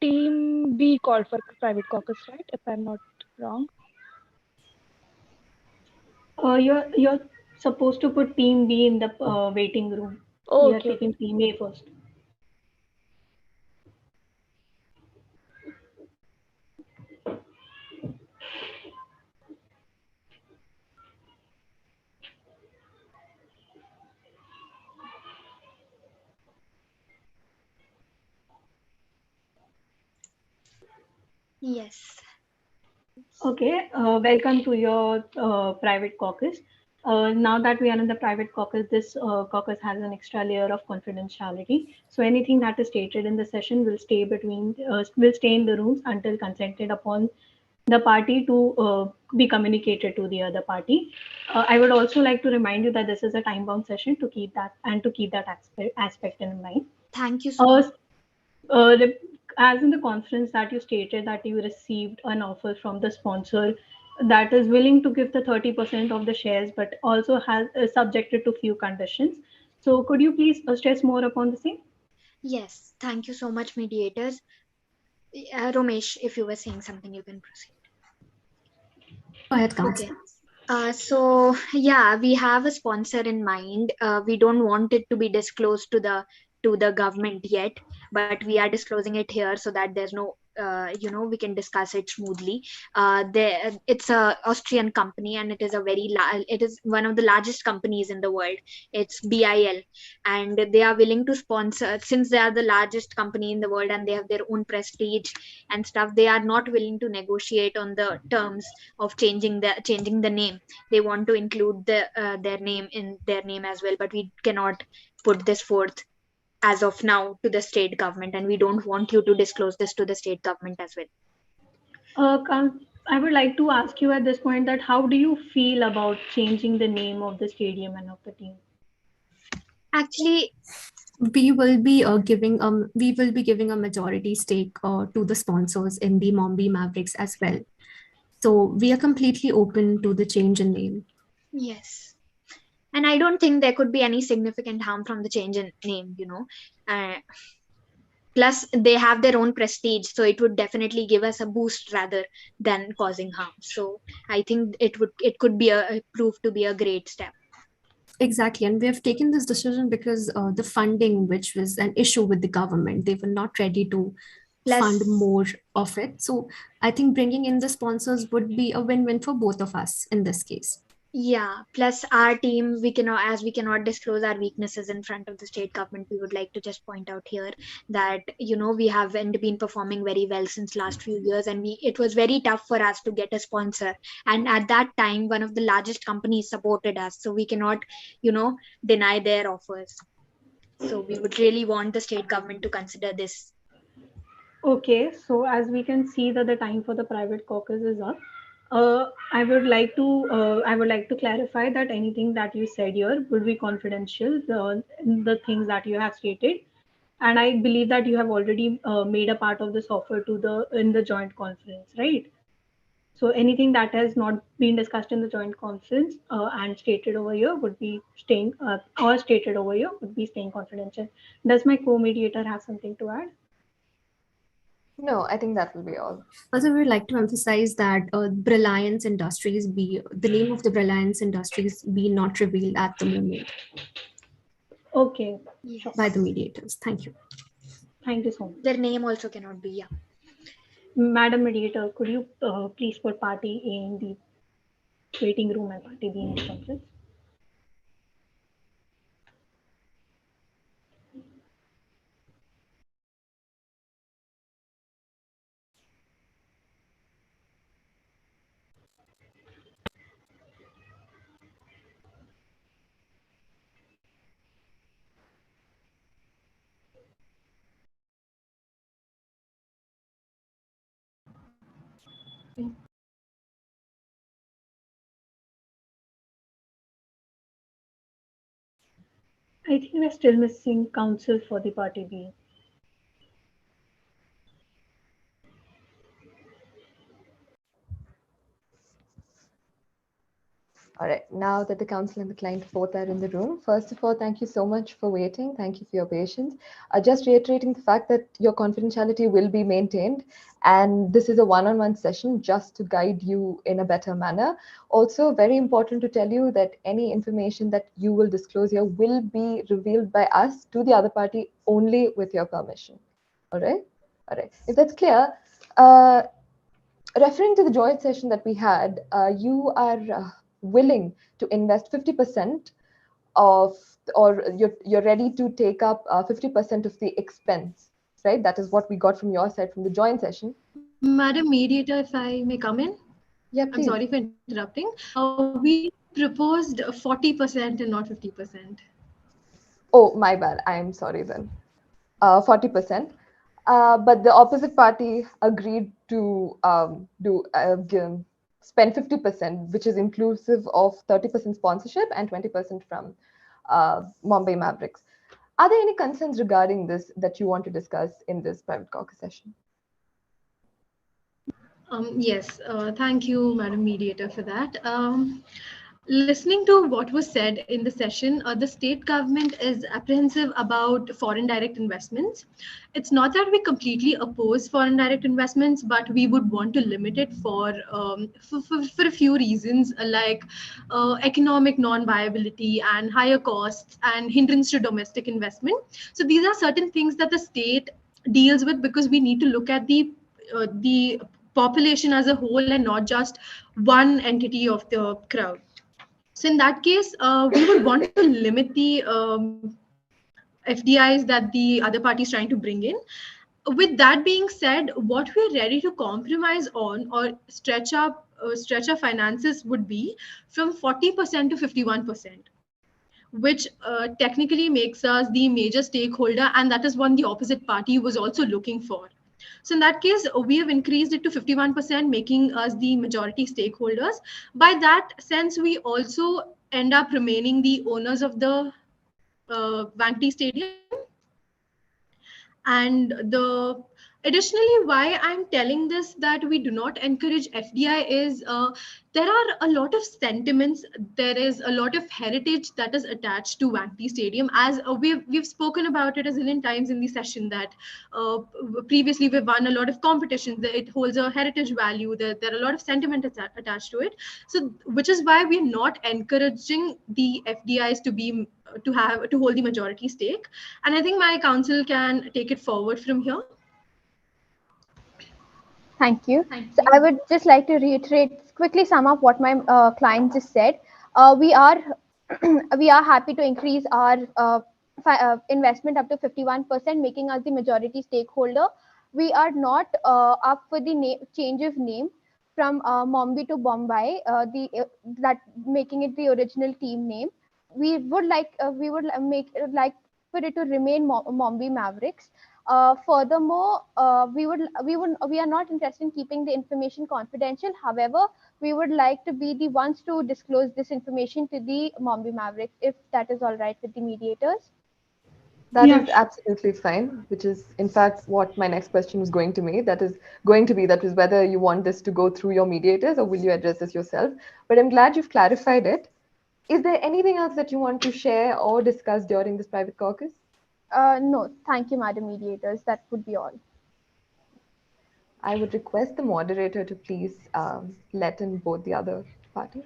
Team B called for private caucus, right? If I'm not wrong. You're supposed to put Team B in the waiting room. Oh, We are okay, taking Team A first. Yes. Okay, welcome to your private caucus. Now that we are in the private caucus, this caucus has an extra layer of confidentiality. So anything that is stated in the session will stay in the rooms until consented upon the party to be communicated to the other party. I would also like to remind you that this is a time-bound session to keep that aspect in mind. Thank you so much. As in the conference that you stated that you received an offer from the sponsor that is willing to give the 30% of the shares, but also has subjected to few conditions. So could you please stress more upon the same? Yes, thank you so much, mediators. Romesh, if you were saying something, you can proceed. Go ahead, Council. Okay. So yeah, we have a sponsor in mind. We don't want it to be disclosed to the government yet, but we are disclosing it here so that there's no we can discuss it smoothly. It's a Austrian company, and it is it is one of the largest companies in the world. It's BIL, and they are willing to sponsor, since they are the largest company in the world and they have their own prestige and stuff. They are not willing to negotiate on the terms of changing the name. They want to include their name in their name as well, but we cannot put this forth as of now to the state government, and we don't want you to disclose this to the state government as well. I would like to ask you at this point that how do you feel about changing the name of the stadium and of the team? Actually, we will be giving a majority stake to the sponsors in the Mombi Mavericks as well. So we are completely open to the change in name. yes. And I don't think there could be any significant harm from the change in name, plus they have their own prestige, so it would definitely give us a boost rather than causing harm. So I think it could be prove to be a great step. Exactly, and we have taken this decision because the funding, which was an issue with the government, they were not ready to fund more of it. So I think bringing in the sponsors would be a win-win for both of us in this case. Yeah, plus our team, we cannot disclose our weaknesses in front of the state government, we would like to just point out here that we haven't been performing very well since last few years, and it was very tough for us to get a sponsor, and at that time one of the largest companies supported us, so we cannot deny their offers. So we would really want the state government to consider this. Okay, so as we can see that the time for the private caucus is up, I would like to clarify that anything that you said here would be confidential. The things that you have stated, and I believe that you have already made a part of this offer in the joint conference, right? So anything that has not been discussed in the joint conference and stated over here would be staying confidential. Does my co-mediator have something to add? No, I think that will be all. Also, we would like to emphasize that Brilliance Industries the name of the Brilliance Industries be not revealed at the moment. Okay. Yes. By the mediators. Thank you. Thank you so much. Their name also cannot be, yeah. Madam Mediator, could you please put party in the waiting room and party be in the conference? I think we're still missing counsel for the party B. All right, now that the counsel and the client both are in the room, first of all, thank you so much for waiting. Thank you for your patience. Just reiterating the fact that your confidentiality will be maintained, and this is a one-on-one session just to guide you in a better manner. Also, very important to tell you that any information that you will disclose here will be revealed by us to the other party only with your permission. All right? All right. If that's clear, referring to the joint session that we had, you are willing to invest 50% of, or you're ready to take up 50% of the expense, right? That is what we got from your side from the joint session. Madam Mediator, if I may come in? Yeah, please. I'm sorry for interrupting. We proposed 40% and not 50%. Oh, my bad. I'm sorry then. 40%. But the opposite party agreed to spend 50%, which is inclusive of 30% sponsorship and 20% from Mumbai Mavericks. Are there any concerns regarding this that you want to discuss in this private caucus session? Yes, thank you, Madam Mediator, for that. Listening to what was said in the session, the state government is apprehensive about foreign direct investments. It's not that we completely oppose foreign direct investments, but we would want to limit it for a few reasons, like economic non-viability and higher costs and hindrance to domestic investment. So these are certain things that the state deals with because we need to look at the the population as a whole and not just one entity of the crowd. So in that case, we would want to limit the FDIs that the other party is trying to bring in. With that being said, what we're ready to compromise on or stretch our finances would be from 40% to 51%, which technically makes us the major stakeholder, and that is what the opposite party was also looking for. So in that case, we have increased it to 51%, making us the majority stakeholders. By that sense, we also end up remaining the owners of the Wankhede Stadium. And the additionally, why I'm telling this that we do not encourage FDI is there are a lot of sentiments, there is a lot of heritage that is attached to Wankhede Stadium. As we've spoken about it a zillion times in the session that previously we've won a lot of competitions. It holds a heritage value. There are a lot of sentiment attached to it. So which is why we're not encouraging the FDIs to hold the majority stake. And I think my counsel can take it forward from here. Thank you. So I would just like to reiterate, quickly sum up what my client just said. We are we are happy to increase our investment up to 51%, making us the majority stakeholder. We are not up for the change of name from Mombi to Bombay, that making it the original team name. We would like like for it to remain Mombi Mavericks. Furthermore, we are not interested in keeping the information confidential. However, we would like to be the ones to disclose this information to the Mombi Mavericks, if that is all right with the mediators. That is absolutely fine, which is in fact what my next question was going to be. That is whether you want this to go through your mediators or will you address this yourself. But I'm glad you've clarified it. Is there anything else that you want to share or discuss during this private caucus? No, thank you, Madam Mediators. That would be all. I would request the moderator to please let in both the other parties.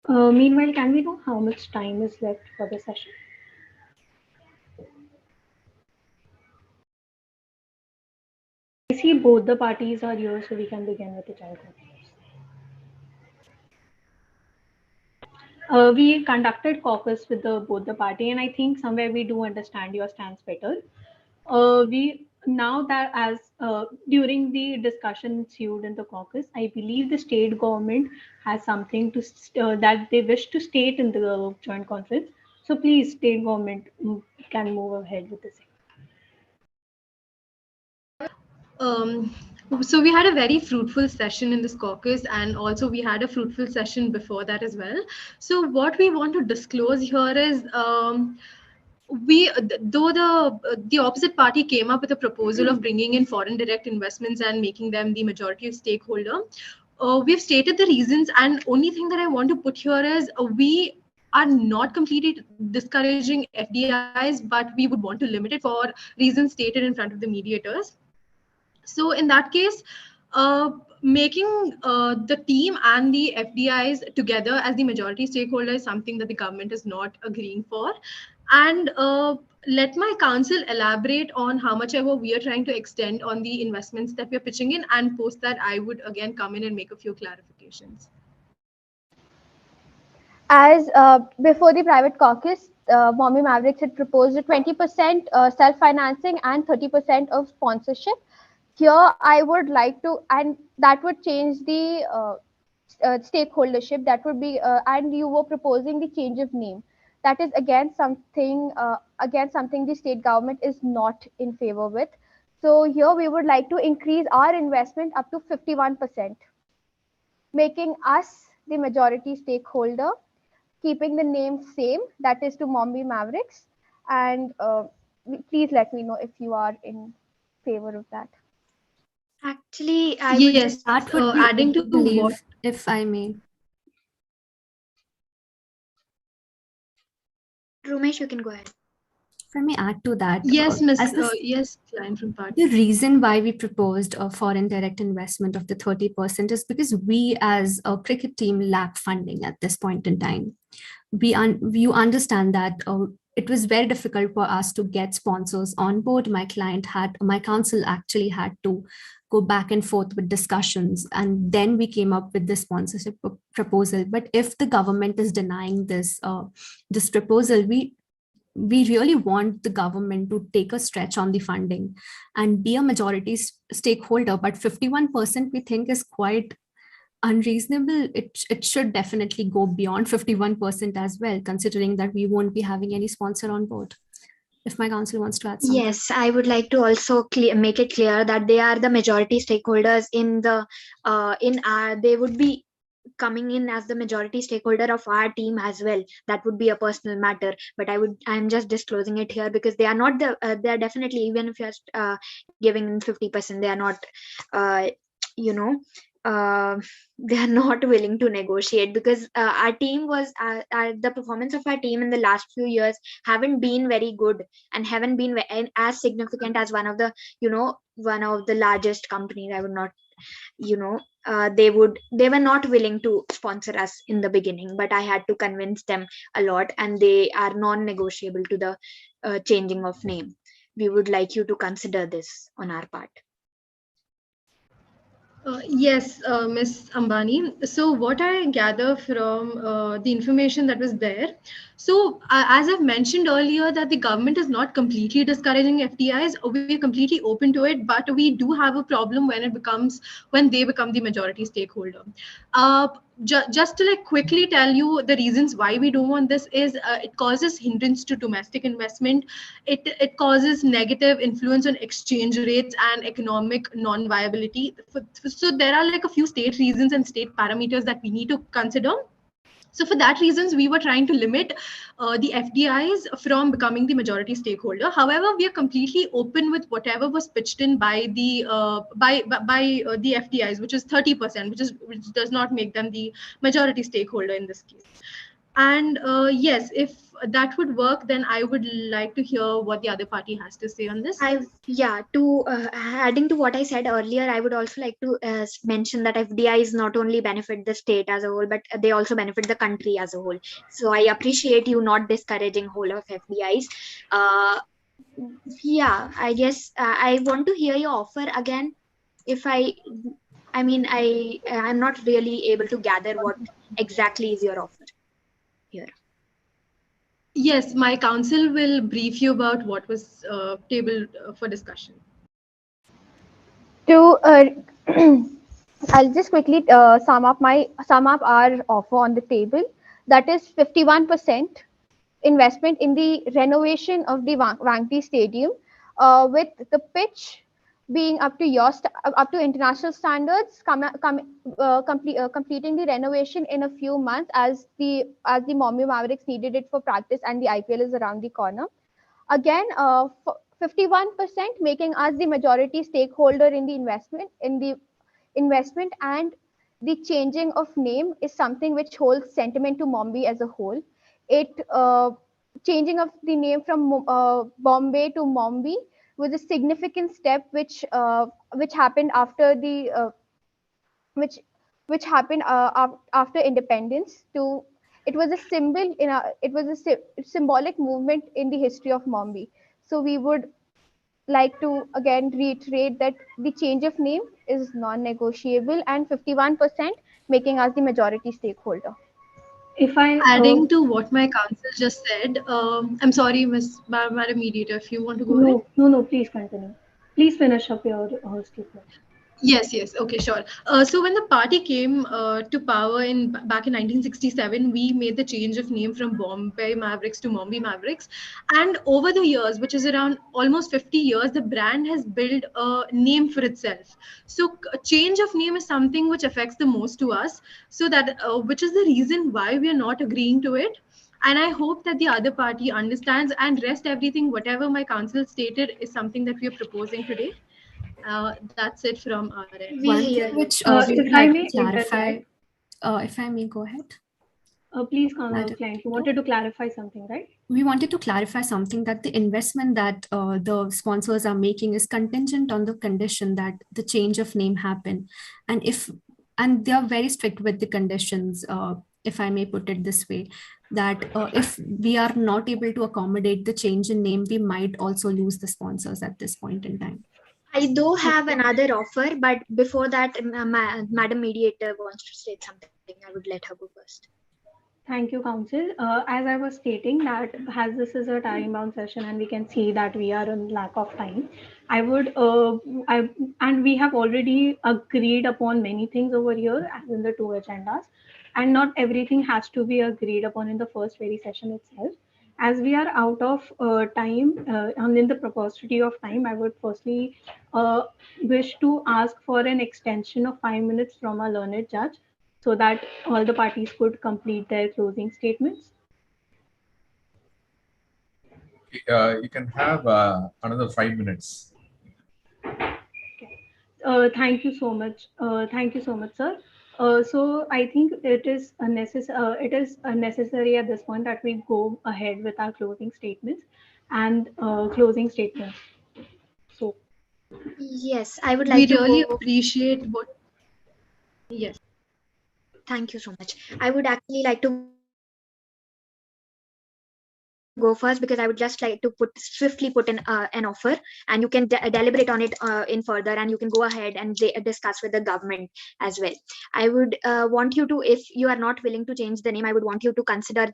Meanwhile, can we know how much time is left for the session? I see both the parties are here, so we can begin with the child caucus. We conducted caucus with both the party, and I think somewhere we do understand your stance better. We now that as during the discussion ensued in the caucus, I believe the state government has something to that they wish to state in the joint conference. So please, state government can move ahead with this. So we had a very fruitful session in this caucus, and also we had a fruitful session before that as well. So what we want to disclose here is though the opposite party came up with a proposal of bringing in foreign direct investments and making them the majority of stakeholder, we've stated the reasons, and only thing that I want to put here is we are not completely discouraging FDIs, but we would want to limit it for reasons stated in front of the mediators. So in that case, making the team and the FDIs together as the majority stakeholder is something that the government is not agreeing for. And let my counsel elaborate on how much ever we are trying to extend on the investments that we are pitching in, and post that I would again come in and make a few clarifications. As before the private caucus, Mombi Mavericks had proposed a 20% self-financing and 30% of sponsorship. Here, I would like to, and that would change the stakeholdership. That would be, and you were proposing the change of name. That is again something the state government is not in favor with. So here we would like to increase our investment up to 51%, making us the majority stakeholder, keeping the name same, that is to Mombi Mavericks. And please let me know if you are in favor of that. Actually, I would just that would be adding to what, if I may. Rumesh, you can go ahead. If I may add to that. Yes, Miss. Yes, client from party. The reason why we proposed a foreign direct investment of the 30% is because we as a cricket team lack funding at this point in time. You understand that it was very difficult for us to get sponsors on board. My council actually had to go back and forth with discussions, and then we came up with the sponsorship proposal. But if the government is denying this proposal, we really want the government to take a stretch on the funding and be a majority stakeholder. But 51% we think is quite unreasonable. It should definitely go beyond 51% as well, considering that we won't be having any sponsor on board. If my council wants to add something. Yes, I would like to also make it clear that they are the majority stakeholders they would be coming in as the majority stakeholder of our team as well. That would be a personal matter, but I'm just disclosing it here because they are not they are definitely, even if you're giving 50%, they are not you know they are not willing to negotiate, because our team was the performance of our team in the last few years haven't been very good and haven't been as significant as one of the largest companies. I would not, they were not willing to sponsor us in the beginning, but I had to convince them a lot, and they are non-negotiable to the changing of name. We would like you to consider this on our part. Yes, Ms. Ambani. So what I gather from the information that was there, so as I've mentioned earlier, that the government is not completely discouraging FDIs. We're completely open to it, but we do have a problem when they become the majority stakeholder. Just to quickly tell you the reasons why we don't want this is it causes hindrance to domestic investment. It causes negative influence on exchange rates and economic non-viability. So there are a few state reasons and state parameters that we need to consider. So for that reasons, we were trying to limit the FDIs from becoming the majority stakeholder. However, we are completely open with whatever was pitched in by the the FDIs, which is 30%, which does not make them the majority stakeholder in this case. And yes, if that would work, then I would like to hear what the other party has to say on this. Adding to what I said earlier, I would also like to mention that FDIs not only benefit the state as a whole, but they also benefit the country as a whole. So I appreciate you not discouraging whole of FDIs. I guess I want to hear your offer again. I'm not really able to gather what exactly is your offer here. Yes, my council will brief you about what was tabled for discussion. I'll just quickly sum up our offer on the table. That is 51% investment in the renovation of the Wangti Stadium, with the pitch being up to international standards, completing the renovation in a few months as the Mumbai Mavericks needed it for practice, and the IPL is around the corner. Again, 51% making us the majority stakeholder in the investment, and the changing of name is something which holds sentiment to Mumbai as a whole. Changing of the name from Bombay to Mumbai was a significant step which happened after after independence. It was a symbolic movement in the history of Mumbai. So we would like to again reiterate that the change of name is non-negotiable, and 51% making us the majority stakeholder. Adding to what my counsel just said, I'm sorry, Madam Mediator, if you want to go ahead. No, please continue. Please finish up your statement. Yes. Okay, sure. So when the party came to power back in 1967, we made the change of name from Bombay Mavericks to Mumbai Mavericks. And over the years, which is around almost 50 years, the brand has built a name for itself. So change of name is something which affects the most to us. So that which is the reason why we are not agreeing to it. And I hope that the other party understands, and rest everything, whatever my counsel stated, is something that we are proposing today. That's it from our end. One thing which we would like to clarify, if I may go ahead. Please, client, you wanted to clarify something, right? We wanted to clarify something, that the investment that the sponsors are making is contingent on the condition that the change of name happen. And if and they are very strict with the conditions, if I may put it this way, that if we are not able to accommodate the change in name, we might also lose the sponsors at this point in time. I do have another offer, but before that, Madam Mediator wants to say something. I would let her go first. Thank you, Council. As I was stating that as this is a time-bound session and we can see that we are in lack of time, I would, and we have already agreed upon many things over here as in the two agendas, and not everything has to be agreed upon in the first very session itself. As we are out of time and in the paucity of time, I would firstly wish to ask for an extension of 5 minutes from our learned judge so that all the parties could complete their closing statements. You can have another 5 minutes. Okay. Thank you so much. Thank you so much, sir. So I think it is necessary at this point that we go ahead with our closing statements and closing statements. So yes, I would like We to really go. appreciate what. Yes. Thank you so much. I would actually like to go first because I would just like to swiftly put in an offer, and you can deliberate on it in further, and you can go ahead and discuss with the government as well. I would want you to, if you are not willing to change the name, I would want you to consider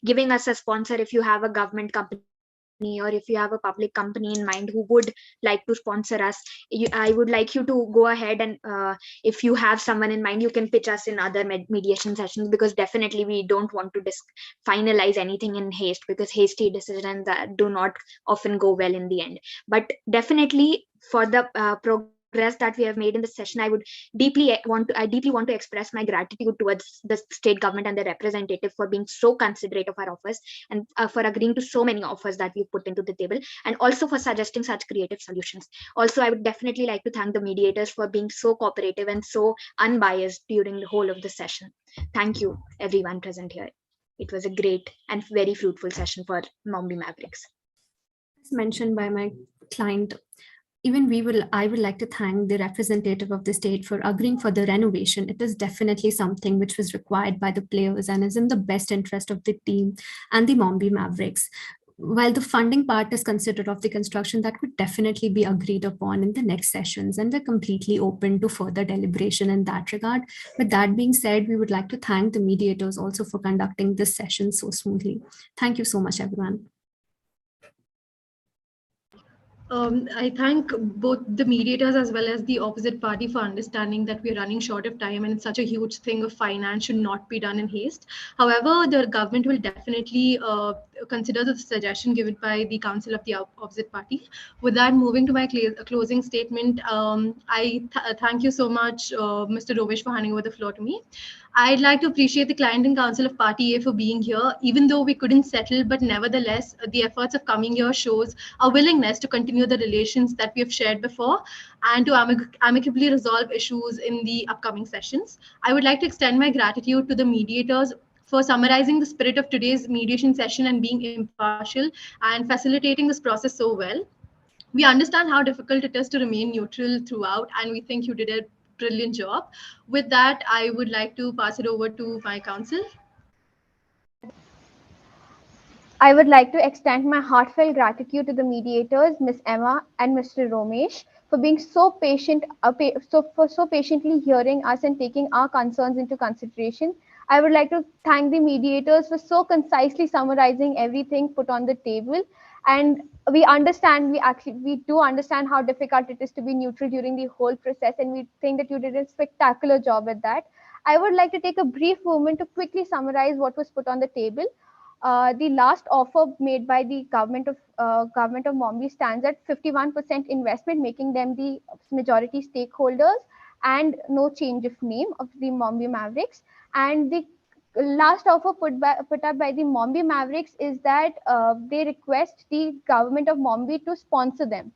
giving us a sponsor if you have a government company or if you have a public company in mind who would like to sponsor us. I would like you to go ahead and if you have someone in mind, you can pitch us in other mediation sessions, because definitely we don't want to finalize anything in haste, because hasty decisions do not often go well in the end. But definitely for the progress that we have made in this session, I would I deeply want to express my gratitude towards the state government and the representative for being so considerate of our offers, and for agreeing to so many offers that we've put into the table, and also for suggesting such creative solutions. Also, I would definitely like to thank the mediators for being so cooperative and so unbiased during the whole of the session. Thank you, everyone present here. It was a great and very fruitful session for Mombi Mavericks. As mentioned by my client, I would like to thank the representative of the state for agreeing for the renovation. It is definitely something which was required by the players and is in the best interest of the team and the Mombi Mavericks. While the funding part is considered of the construction, that could definitely be agreed upon in the next sessions, and we're completely open to further deliberation in that regard. With that being said, we would like to thank the mediators also for conducting this session so smoothly. Thank you so much, everyone. I thank both the mediators as well as the opposite party for understanding that we're running short of time and it's such a huge thing of finance should not be done in haste. However, the government will definitely consider the suggestion given by the council of the opposite party. With that, moving to my closing statement, I thank you so much, Mr. Romesh, for handing over the floor to me. I'd like to appreciate the client and council of Party A for being here, even though we couldn't settle, but nevertheless, the efforts of coming here shows our willingness to continue the relations that we have shared before and to amicably resolve issues in the upcoming sessions. I would like to extend my gratitude to the mediators for summarizing the spirit of today's mediation session and being impartial and facilitating this process so well. We understand how difficult it is to remain neutral throughout, and we think you did a brilliant job. With that, I would like to pass it over to my counsel. I would like to extend my heartfelt gratitude to the mediators, Ms. Emma and Mr. Romesh, for being so patient, so patiently hearing us and taking our concerns into consideration. I would like to thank the mediators for so concisely summarizing everything put on the table. And we do understand how difficult it is to be neutral during the whole process, and we think that you did a spectacular job at that. I would like to take a brief moment to quickly summarize what was put on the table. The last offer made by the government of Mombi stands at 51% investment, making them the majority stakeholders, and no change of name of the Mombi Mavericks. And the last offer put up by the Mombi Mavericks is that they request the government of Mombi to sponsor them.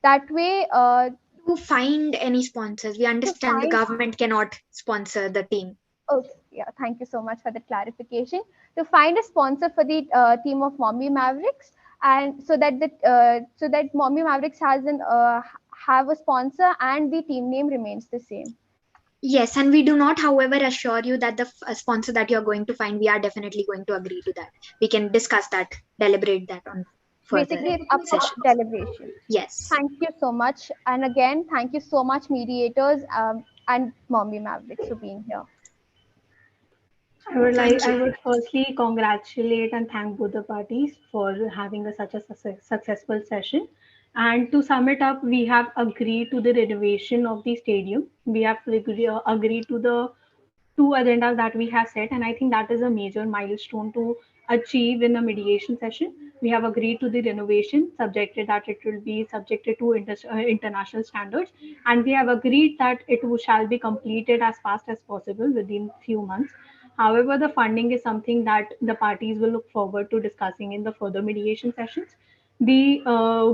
That way, to find any sponsors. We understand the government cannot sponsor the team. Okay, yeah, thank you so much for the clarification. To find a sponsor for the team of Mombi Mavericks, and so that Mombi Mavericks have a sponsor and the team name remains the same. Yes, and we do not, however, assure you that the sponsor that you're going to find, we are definitely going to agree to that. We can discuss that, deliberate that on further Basically, it's up for sessions. deliberation. Yes. Thank you so much. And again, thank you so much, mediators and Mommy Mavericks, for being here. Thank I you. would firstly congratulate and thank both the parties for having such a successful session. And to sum it up, we have agreed to the renovation of the stadium. We have agreed to the two agendas that we have set, and I think that is a major milestone to achieve in a mediation session. We have agreed to the renovation, subjected that it will be subjected to international standards, and we have agreed that it shall be completed as fast as possible within few months. However, the funding is something that the parties will look forward to discussing in the further mediation sessions. The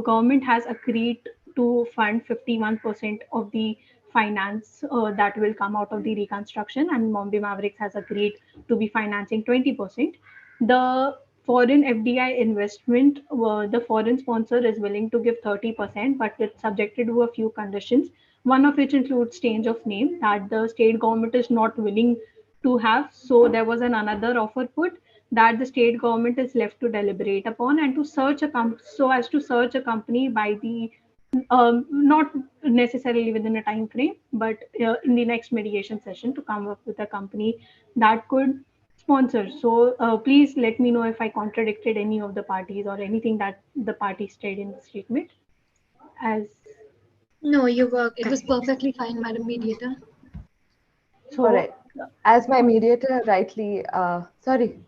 government has agreed to fund 51% of the finance that will come out of the reconstruction, and Mumbai Mavericks has agreed to be financing 20%. The foreign FDI investment, the foreign sponsor is willing to give 30%, but it's subjected to a few conditions, one of which includes change of name that the state government is not willing to have. So there was another offer put that the state government is left to deliberate upon and to search so as to search a company by the not necessarily within a time frame, but in the next mediation session to come up with a company that could sponsor. So please let me know if I contradicted any of the parties or anything that the party stated in the statement. As No, you were It was correct. perfectly fine, Madam Mediator. All so, right. As my mediator rightly, sorry.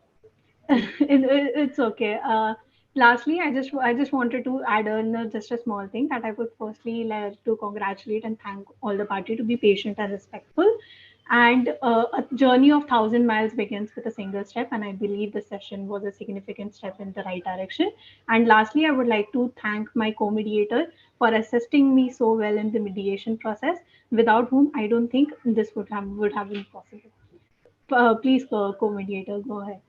it's okay. Lastly, I just wanted to add on just a small thing that I would firstly like to congratulate and thank all the party to be patient and respectful. And a journey of 1,000 miles begins with a single step, and I believe the session was a significant step in the right direction. And lastly, I would like to thank my co-mediator for assisting me so well in the mediation process, without whom I don't think this would have been possible. Please, co-mediator, go ahead.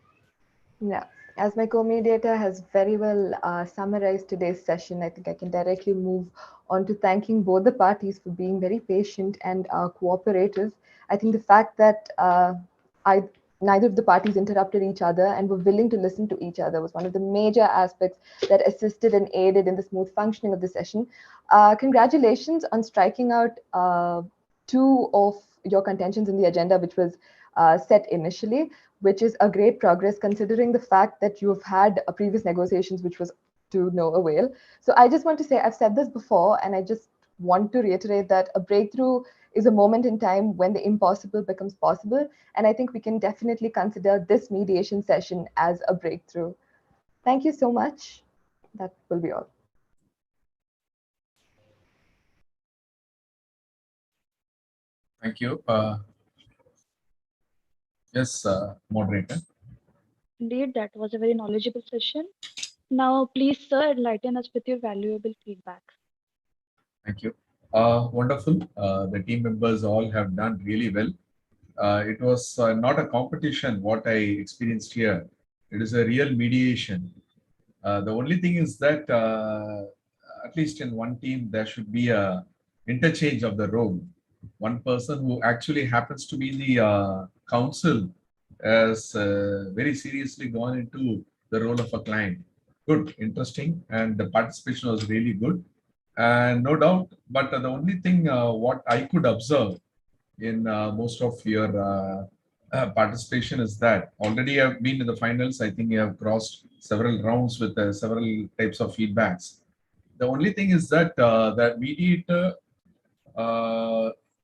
Yeah, as my co-mediator has very well summarized today's session, I think I can directly move on to thanking both the parties for being very patient and cooperative. I think the fact that I neither of the parties interrupted each other and were willing to listen to each other was one of the major aspects that assisted and aided in the smooth functioning of the session. Congratulations on striking out two of your contentions in the agenda, which was set initially, which is a great progress considering the fact that you have had previous negotiations, which was to no avail. So I just want to say, I've said this before, and I just want to reiterate that a breakthrough is a moment in time when the impossible becomes possible. And I think we can definitely consider this mediation session as a breakthrough. Thank you so much. That will be all. Thank you. Yes, moderator. Indeed, that was a very knowledgeable session. Now, please, sir, enlighten us with your valuable feedback. Thank you. Wonderful. The team members all have done really well. It was not a competition, what I experienced here. It is a real mediation. The only thing is that at least in one team, there should be a interchange of the role. One person who actually happens to be the counsel has very seriously gone into the role of a client. Good, interesting, and the participation was really good. And no doubt, but the only thing what I could observe in most of your participation is that already I've been in the finals. I think you have crossed several rounds with several types of feedbacks. The only thing is that that mediator,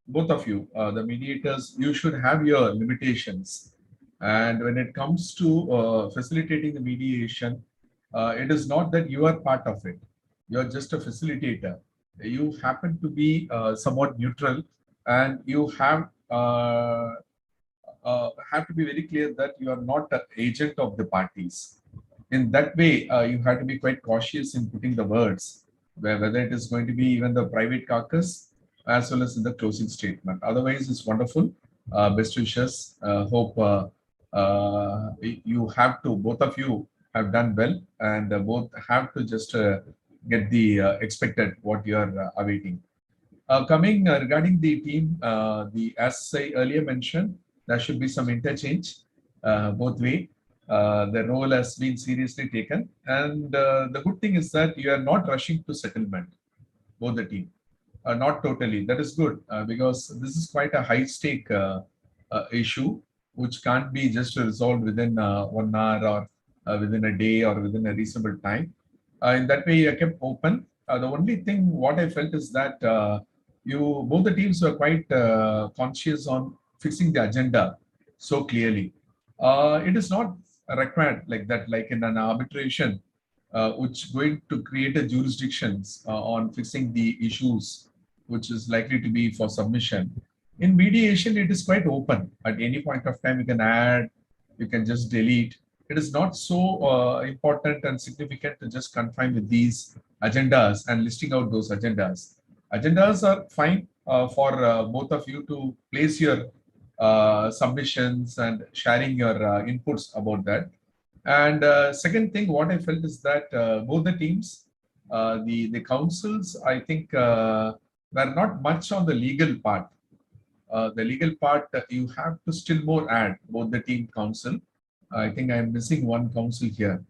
both of you, the mediators, you should have your limitations. And when it comes to facilitating the mediation, it is not that you are part of it. You are just a facilitator. You happen to be somewhat neutral, and you have to be very clear that you are not an agent of the parties. In that way, you have to be quite cautious in putting the words, whether it is going to be even the private caucus as well as in the closing statement. Otherwise, it's wonderful. Best wishes. Hope you have to, both of you have done well, and both have to just get the expected what you are awaiting. Coming regarding the team, as I earlier mentioned, there should be some interchange both way. The role has been seriously taken, and the good thing is that you are not rushing to settlement, both the team. Not totally. That is good because this is quite a high stake issue, which can't be just resolved within 1 hour or within a day or within a reasonable time. In that way, I kept open. The only thing what I felt is that you both the teams were quite conscious on fixing the agenda so clearly. It is not required like that, like in an arbitration, which going to create a jurisdictions on fixing the issues which is likely to be for submission. In mediation, it is quite open. At any point of time, you can add, you can just delete. It is not so important and significant to just confine with these agendas and listing out those agendas. Agendas are fine for both of you to place your submissions and sharing your inputs about that. And second thing, what I felt is that both the teams, the councils, I think were not much on the legal part. The legal part, you have to still more add both the team council. I think I'm missing one council here.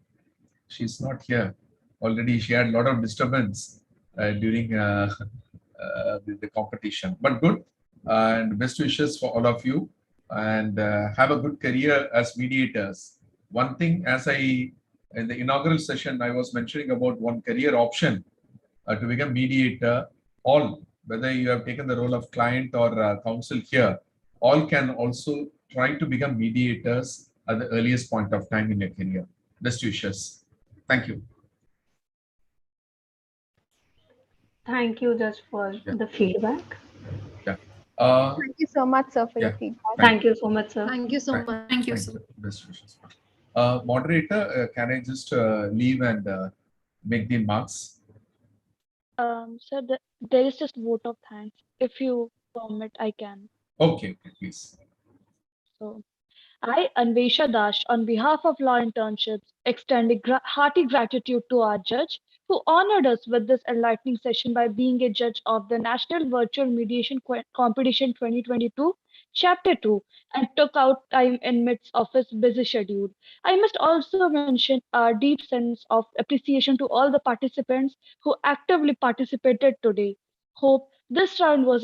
She's not here. Already she had a lot of disturbance during the competition. But good, and best wishes for all of you, and have a good career as mediators. One thing, as I in the inaugural session, I was mentioning about one career option to become mediator. All, whether you have taken the role of client or counsel here, all can also try to become mediators at the earliest point of time in your career. Best wishes. Thank you. Thank you just for Yeah. the feedback. Yeah. Thank you so much, sir, for your Yeah. feedback. Thank you so much, sir. Thank you so Thank- much. Thank you, Thank sir. you. Best wishes. Moderator, can I just leave and make the marks? Sir, there is just vote of thanks. If you permit, I can. Okay, please. So, I, Anvesha Dash, on behalf of Law Internships, extend a hearty gratitude to our judge who honored us with this enlightening session by being a judge of the National Virtual Mediation Competition 2022, Chapter 2, and took out time in midst of his busy schedule. I must also mention our deep sense of appreciation to all the participants who actively participated today. Hope this round was